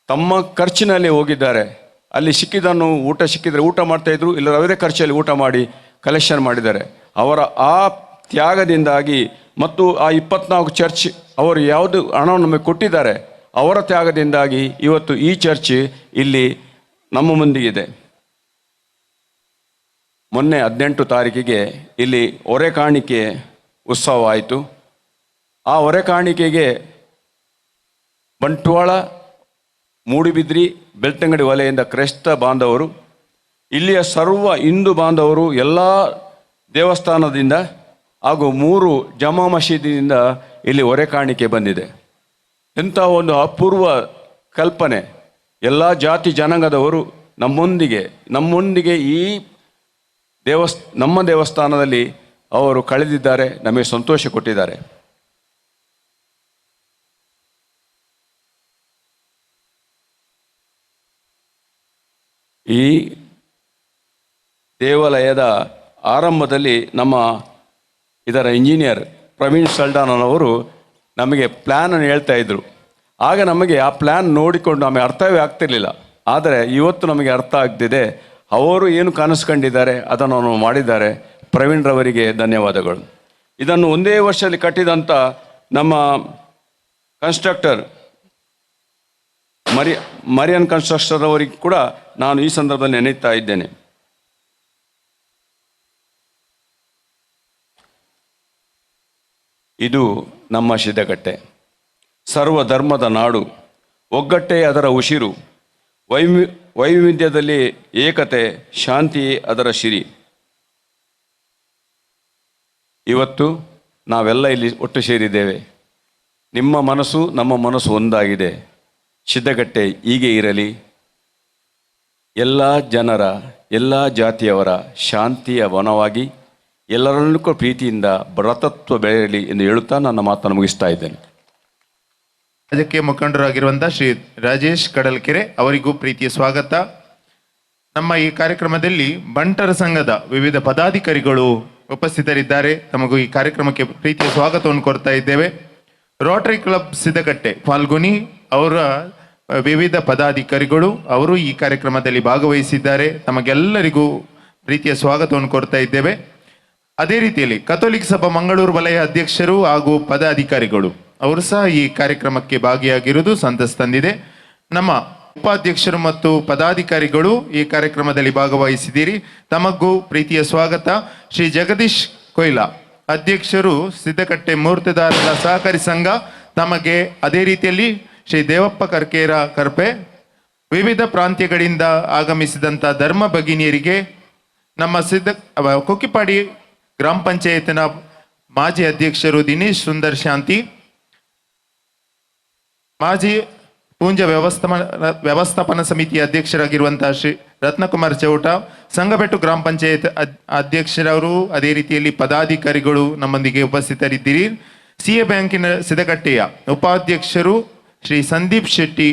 Speaker 9: ತಮ್ಮ ಖರ್ಚಿನಲ್ಲಿ ಹೋಗಿದ್ದಾರೆ. ಅಲ್ಲಿ ಸಿಕ್ಕಿದ್ದನ್ನು ಸಿಕ್ಕಿದರೆ ಊಟ ಮಾಡ್ತಾಯಿದ್ರು, ಇಲ್ಲ ಅವರೇ ಖರ್ಚಲ್ಲಿ ಊಟ ಮಾಡಿ ಕಲೆಕ್ಷನ್ ಮಾಡಿದ್ದಾರೆ. ಅವರ ಆ ತ್ಯಾಗದಿಂದಾಗಿ ಮತ್ತು ಆ 24 ಚರ್ಚ್ ಅವರು ಯಾವುದು ಹಣವನ್ನು ನಮಗೆ ಕೊಟ್ಟಿದ್ದಾರೆ, ಅವರ ತ್ಯಾಗದಿಂದಾಗಿ ಇವತ್ತು ಈ ಚರ್ಚ್ ಇಲ್ಲಿ ನಮ್ಮ ಮುಂದಿಗಿದೆ. ಮೊನ್ನೆ 18 ತಾರೀಕಿಗೆ ಇಲ್ಲಿ ಹೊರೆ ಕಾಣಿಕೆ ಉತ್ಸವ ಆಯಿತು. ಆ ಹೊರೆ ಕಾಣಿಕೆಗೆ ಬಂಟ್ವಾಳ, ಮೂಡುಬಿದ್ರಿ, ಬೆಳ್ತಂಗಡಿ ವಲಯದಿಂದ ಕ್ರೈಸ್ತ ಬಾಂಧವರು, ಇಲ್ಲಿಯ ಸರ್ವ ಹಿಂದೂ ಬಾಂಧವರು ಎಲ್ಲ ದೇವಸ್ಥಾನದಿಂದ ಹಾಗೂ 3 ಜಮಾ ಮಸೀದಿಯಿಂದ ಇಲ್ಲಿ ಹೊರೆ ಕಾಣಿಕೆ ಬಂದಿದೆ. ಎಂಥ ಒಂದು ಅಪೂರ್ವ ಕಲ್ಪನೆ. ಎಲ್ಲ ಜಾತಿ ಜನಾಂಗದವರು ನಮ್ಮೊಂದಿಗೆ ಈ ನಮ್ಮ ದೇವಸ್ಥಾನದಲ್ಲಿ ಅವರು ಕಳೆದಿದ್ದಾರೆ, ನಮಗೆ ಸಂತೋಷ ಕೊಟ್ಟಿದ್ದಾರೆ. ಈ ದೇವಾಲಯದ ಆರಂಭದಲ್ಲಿ ಇದರ ಇಂಜಿನಿಯರ್ ಪ್ರವೀಣ್ ಸಲ್ಡಾನವರು ನಮಗೆ ಪ್ಲ್ಯಾನನ್ನು ಹೇಳ್ತಾ ಇದ್ದರು. ಆಗ ನಮಗೆ ಆ ಪ್ಲ್ಯಾನ್ ನೋಡಿಕೊಂಡು ನಮಗೆ ಅರ್ಥವೇ ಆಗ್ತಿರ್ಲಿಲ್ಲ. ಆದರೆ ಇವತ್ತು ನಮಗೆ ಅರ್ಥ ಆಗ್ತಿದೆ. ಅವರು ಏನು ಕನಸು ಕಂಡಿದ್ದಾರೆ ಅದನ್ನು ನಾವು ಮಾಡಿದ್ದಾರೆ. ಪ್ರವೀಣ್ ರವರಿಗೆ ಧನ್ಯವಾದಗಳು. ಇದನ್ನು ಒಂದೇ ವರ್ಷದಲ್ಲಿ ಕಟ್ಟಿದಂಥ ನಮ್ಮ ಕನ್ಸ್ಟ್ರಕ್ಟರ್ ಮರಿಯನ್ ಕನ್ಸ್ಟ್ರಕ್ಷನ್ ಅವರಿಗೆ ಕೂಡ ನಾನು ಈ ಸಂದರ್ಭದಲ್ಲಿ ನೆನೆಯುತ್ತಾ ಇದ್ದೇನೆ. ಇದು ನಮ್ಮ ಶಿದ್ದಕಟ್ಟೆ, ಸರ್ವಧರ್ಮದ ನಾಡು, ಒಗ್ಗಟ್ಟೇ ಅದರ ಉಸಿರು, ವೈವಿಧ್ಯದಲ್ಲಿ ಏಕತೆ, ಶಾಂತಿಯೇ ಅದರ ಸಿರಿ. ಇವತ್ತು ನಾವೆಲ್ಲ ಇಲ್ಲಿ ಒಟ್ಟು ಸೇರಿದ್ದೇವೆ. ನಿಮ್ಮ ಮನಸ್ಸು ನಮ್ಮ ಮನಸ್ಸು ಒಂದಾಗಿದೆ. ಶಿದ್ದಕಟ್ಟೆ ಹೀಗೆ ಇರಲಿ. ಎಲ್ಲ ಜನರ, ಎಲ್ಲ ಜಾತಿಯವರ ಶಾಂತಿಯ ವನವಾಗಿ ಎಲ್ಲರನ್ನೂ ಪ್ರೀತಿಯಿಂದ ಭ್ರಾತೃತ್ವ ಬೆಳೆಯಲಿ ಎಂದು ಹೇಳುತ್ತಾ ನನ್ನ ಮಾತನ್ನು ಮುಗಿಸ್ತಾ ಇದ್ದೇನೆ.
Speaker 3: ರಾಜಕೀಯ ಮುಖಂಡರಾಗಿರುವಂಥ ಶ್ರೀ ರಾಜೇಶ್ ಕಡಲ್ಕೆರೆ ಅವರಿಗೂ ಪ್ರೀತಿಯ ಸ್ವಾಗತ. ನಮ್ಮ ಈ ಕಾರ್ಯಕ್ರಮದಲ್ಲಿ ಬಂಟರ ಸಂಘದ ವಿವಿಧ ಪದಾಧಿಕಾರಿಗಳು ಉಪಸ್ಥಿತರಿದ್ದಾರೆ. ತಮಗೂ ಈ ಕಾರ್ಯಕ್ರಮಕ್ಕೆ ಪ್ರೀತಿಯ ಸ್ವಾಗತವನ್ನು ಕೋರ್ತಾ ಇದ್ದೇವೆ. ರೋಟರಿ ಕ್ಲಬ್ ಸಿದ್ದಕಟ್ಟೆ ಫಾಲ್ಗುನಿ ಅವರ ವಿವಿಧ ಪದಾಧಿಕಾರಿಗಳು ಅವರು ಈ ಕಾರ್ಯಕ್ರಮದಲ್ಲಿ ಭಾಗವಹಿಸಿದ್ದಾರೆ. ತಮಗೆಲ್ಲರಿಗೂ ಪ್ರೀತಿಯ ಸ್ವಾಗತವನ್ನು ಕೋರ್ತಾ ಇದ್ದೇವೆ. ಅದೇ ರೀತಿಯಲ್ಲಿ ಕಥೋಲಿಕ್ ಸಭಾ ಮಂಗಳೂರು ವಲಯ ಅಧ್ಯಕ್ಷರು ಹಾಗೂ ಪದಾಧಿಕಾರಿಗಳು ಅವರು ಸಹ ಈ ಕಾರ್ಯಕ್ರಮಕ್ಕೆ ಭಾಗಿಯಾಗಿರುವುದು ಸಂತಸ ತಂದಿದೆ. ನಮ್ಮ ಉಪಾಧ್ಯಕ್ಷರು ಮತ್ತು ಪದಾಧಿಕಾರಿಗಳು ಈ ಕಾರ್ಯಕ್ರಮದಲ್ಲಿ ಭಾಗವಹಿಸಿದ್ದೀರಿ. ತಮಗೂ ಪ್ರೀತಿಯ ಸ್ವಾಗತ. ಶ್ರೀ ಜಗದೀಶ್ ಕೊಯ್ಲಾ ಅಧ್ಯಕ್ಷರು ಸಿದ್ದಕಟ್ಟೆ ಮೂರ್ತಿದಾರರ ಸಹಕಾರಿ ಸಂಘ, ತಮಗೆ ಅದೇ ರೀತಿಯಲ್ಲಿ ಶ್ರೀ ದೇವಪ್ಪ ಕರ್ಪೆ, ವಿವಿಧ ಪ್ರಾಂತ್ಯಗಳಿಂದ ಆಗಮಿಸಿದಂಥ ಧರ್ಮ ಭಗಿನಿಯರಿಗೆ, ನಮ್ಮ ಕುಕ್ಕಿಪಾಡಿ ಗ್ರಾಮ ಪಂಚಾಯತ್ನ ಮಾಜಿ ಅಧ್ಯಕ್ಷರು ದಿನೇಶ್ ಸುಂದರ್ ಶಾಂತಿ, ಮಾಜಿ ಪೂಂಜ ವ್ಯವಸ್ಥಾಪನಾ ಸಮಿತಿಯ ಅಧ್ಯಕ್ಷರಾಗಿರುವಂತಹ ಶ್ರೀ ರತ್ನಕುಮಾರ್ ಚೌಟ, ಸಂಗಬೆಟ್ಟು ಗ್ರಾಮ ಪಂಚಾಯತ್ ಅಧ್ಯಕ್ಷರವರು, ಅದೇ ರೀತಿಯಲ್ಲಿ ಪದಾಧಿಕಾರಿಗಳು ನಮ್ಮೊಂದಿಗೆ ಉಪಸ್ಥಿತರಿದ್ದೀರಿ. ಸಿಎ ಬ್ಯಾಂಕಿನ ಸಿದ್ದಕಟ್ಟೆಯ ಉಪಾಧ್ಯಕ್ಷರು ಶ್ರೀ ಸಂದೀಪ್ ಶೆಟ್ಟಿ,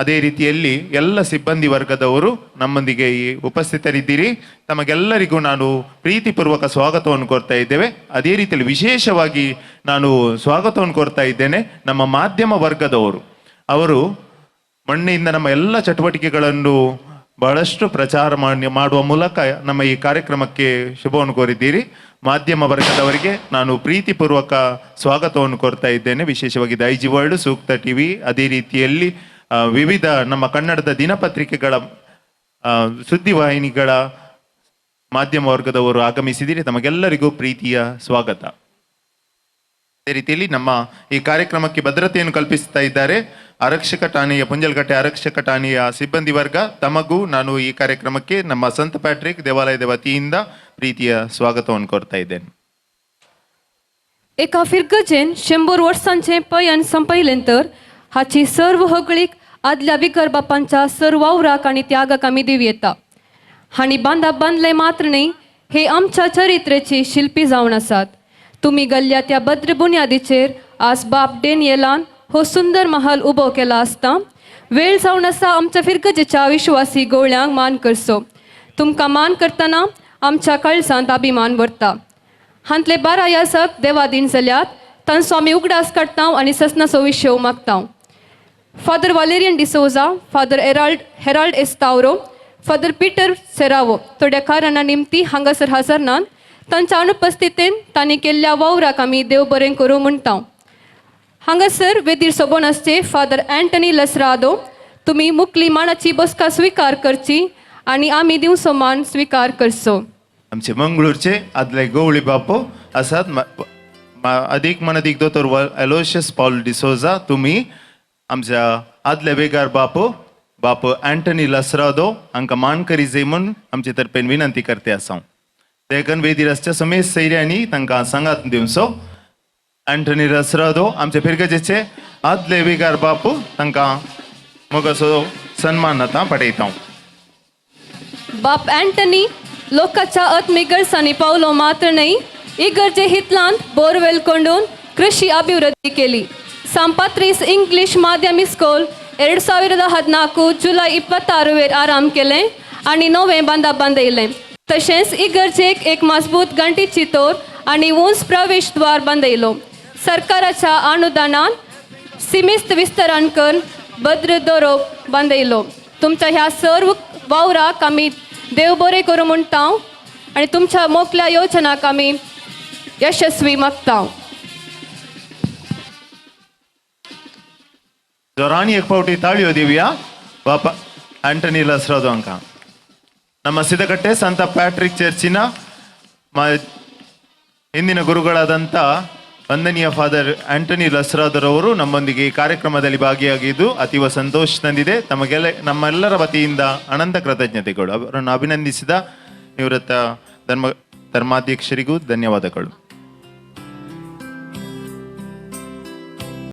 Speaker 3: ಅದೇ ರೀತಿಯಲ್ಲಿ ಎಲ್ಲ ಸಿಬ್ಬಂದಿ ವರ್ಗದವರು ನಮ್ಮೊಂದಿಗೆ ಉಪಸ್ಥಿತರಿದ್ದೀರಿ. ತಮಗೆಲ್ಲರಿಗೂ ನಾನು ಪ್ರೀತಿಪೂರ್ವಕ ಸ್ವಾಗತವನ್ನು ಕೋರ್ತಾ ಇದ್ದೇವೆ. ಅದೇ ರೀತಿಯಲ್ಲಿ ವಿಶೇಷವಾಗಿ ನಾನು ಸ್ವಾಗತವನ್ನು ಕೋರ್ತಾ ಇದ್ದೇನೆ ನಮ್ಮ ಮಾಧ್ಯಮ ವರ್ಗದವರು. ಅವರು ಮೊನ್ನೆಯಿಂದ ನಮ್ಮ ಎಲ್ಲ ಚಟುವಟಿಕೆಗಳನ್ನು ಬಹಳಷ್ಟು ಪ್ರಚಾರ ಮಾಡುವ ಮೂಲಕ ನಮ್ಮ ಈ ಕಾರ್ಯಕ್ರಮಕ್ಕೆ ಶುಭವನ್ನು ಕೋರಿದ್ದೀರಿ. ಮಾಧ್ಯಮ ವರ್ಗದವರಿಗೆ ನಾನು ಪ್ರೀತಿಪೂರ್ವಕ ಸ್ವಾಗತವನ್ನು ಕೋರ್ತಾ ಇದ್ದೇನೆ. ವಿಶೇಷವಾಗಿ ಐಜಿ ವರ್ಲ್ಡ್, ಸೂಕ್ತ ಟಿವಿ, ಅದೇ ರೀತಿಯಲ್ಲಿ ವಿವಿಧ ನಮ್ಮ ಕನ್ನಡದ ದಿನಪತ್ರಿಕೆಗಳ ಸುದ್ದಿವಾಹಿನಿಗಳ ಮಾಧ್ಯಮ ವರ್ಗದವರು ಆಗಮಿಸಿದ್ದೀರಿ. ತಮಗೆಲ್ಲರಿಗೂ ಪ್ರೀತಿಯ ಸ್ವಾಗತ. ಅದೇ ರೀತಿಯಲ್ಲಿ ನಮ್ಮ ಈ ಕಾರ್ಯಕ್ರಮಕ್ಕೆ ಭದ್ರತೆಯನ್ನು ಕಲ್ಪಿಸ್ತಾ ಇದ್ದಾರೆ ಆರಕ್ಷಕ ಠಾಣೆಯ ಪುಂಜಲ್ಕಟ್ಟೆ ಆರಕ್ಷಕ ಠಾಣೆಯ ಸಿಬ್ಬಂದಿ ವರ್ಗ. ತಮಗೂ ನಾನು ಈ ಕಾರ್ಯಕ್ರಮಕ್ಕೆ ನಮ್ಮ ಸಂತ ಪ್ಯಾಟ್ರಿಕ್ ದೇವಾಲಯದ ವತಿಯಿಂದ ಪ್ರೀತಿಯ ಸ್ವಾಗತವನ್ನು ಕೋರ್ತಾ ಇದ್ದೇನೆ.
Speaker 4: एका फिरगजेन 100 वर्सांचे पयन संपयलेंतर हाची सर्व हगळीक आदल्या विकर बापांच्या सर्व वावराक आनी त्यागाक आमी दिव येता. हाणी बांदले मात्र न्ही, हे आमच्या चरित्रेची शिल्पी जावन आसात. तुम्ही गल्ल्या त्या भद्र बुन्यादीचेर आज बाप डेनियलान हो सुंदर महल उबो केला आसता वेळ जावन आसा आमच्या फिरगजेच्या विश्वासी गोळ्यांक मान करचो. तुमकां मान करतना आमच्या कळसांत अभिमान भरता. हांतले 12 याजक देवादीन जाल्यात, तांचो आमी उगडास काडटा आनी ससनाचो विशय मागता. Father Valerian D'Souza, father Harold Estavaro, father Peter Serrao थोड्या कारणां निमती हांगासर हजर नात. तांच्या अनुपस्थितीन तांणी केल्ल्या वावराक आमी देव बरें करूं म्हणटा. हांगासर वेदीर सोबोन आसचे फादर अँटनी लसरादो. तुमी मुखली मानाची बसका स्वीकार करची आनी आमी दिवचो मान स्वीकार करचो.
Speaker 3: आमचे मंगळूरचे आदले गवळी बापू आसात अधिक मनदीक दोतोर अलोशियस पॉल डिसोजा. तुम्ही आमच्या आदले वेगार बापू अँटनी लसरादो हांकां मानकरी जे म्हूण आमचे तर्फेन विनंती करते आसा. देखून वेदीर आसचे समेश सैऱ्यांनी तांकां सांगात दिवचो. अँटनी लसरादो आमचे फिरगजेचे आदले वेगार बापू तांकां मोगाचो सन्मान आतां पटयता.
Speaker 4: बाप अँटनी लोकांच्या आत्मीक गरजांनी पावलो मात्र न्ही, इगर्जे हितलांत बोरवेल कोंडून कृषी अभिवृद्धी केली. सांपात्रीस इंग्लीश माध्यम स्कूल 2014 जुलय 26 वेर आराम केलें आनी नवें बांदयलें. तशेंच इगर्जेक एक मजबूत घंटीची तोर आनी उंच प्रवेश द्वार बांदयलो. सरकाराच्या अनुदानान सिमिस्त विस्तरण करून भद्र दोरो बांदयलो. तुमच्या ह्या सर्व वावराक आमी देव बरें करूं म्हणटा आनी तुमच्या मोकल्या योजनाक आमी यशस्वी मागता.
Speaker 3: जोरानी एक पावटी ताळयो दिवया ಬಾಪ ಆಂಟನಿ ಲಸ್ರಾದು ಅಂಕ. ನಮ್ಮ ಸಿದ್ದಕಟ್ಟೆ ಸಂತ ಪ್ಯಾಟ್ರಿಕ್ ಚರ್ಚಿನ ಹಿಂದಿನ ಗುರುಗಳಾದಂಥ ವಂದನೀಯ ಫಾದರ್ ಆಂಟನಿ ಲಸ್ರಾದರವರು ನಮ್ಮೊಂದಿಗೆ ಈ ಕಾರ್ಯಕ್ರಮದಲ್ಲಿ ಭಾಗಿಯಾಗಿದ್ದು ಅತೀವ ಸಂತೋಷ ತಂದಿದೆ. ತಮಗೆಲ್ಲ ನಮ್ಮೆಲ್ಲರ ವತಿಯಿಂದ ಅನಂತ ಕೃತಜ್ಞತೆಗಳು. ಅವರನ್ನು ಅಭಿನಂದಿಸಿದ ನಿವೃತ್ತ ಧರ್ಮಾಧ್ಯಕ್ಷರಿಗೂ ಧನ್ಯವಾದಗಳು.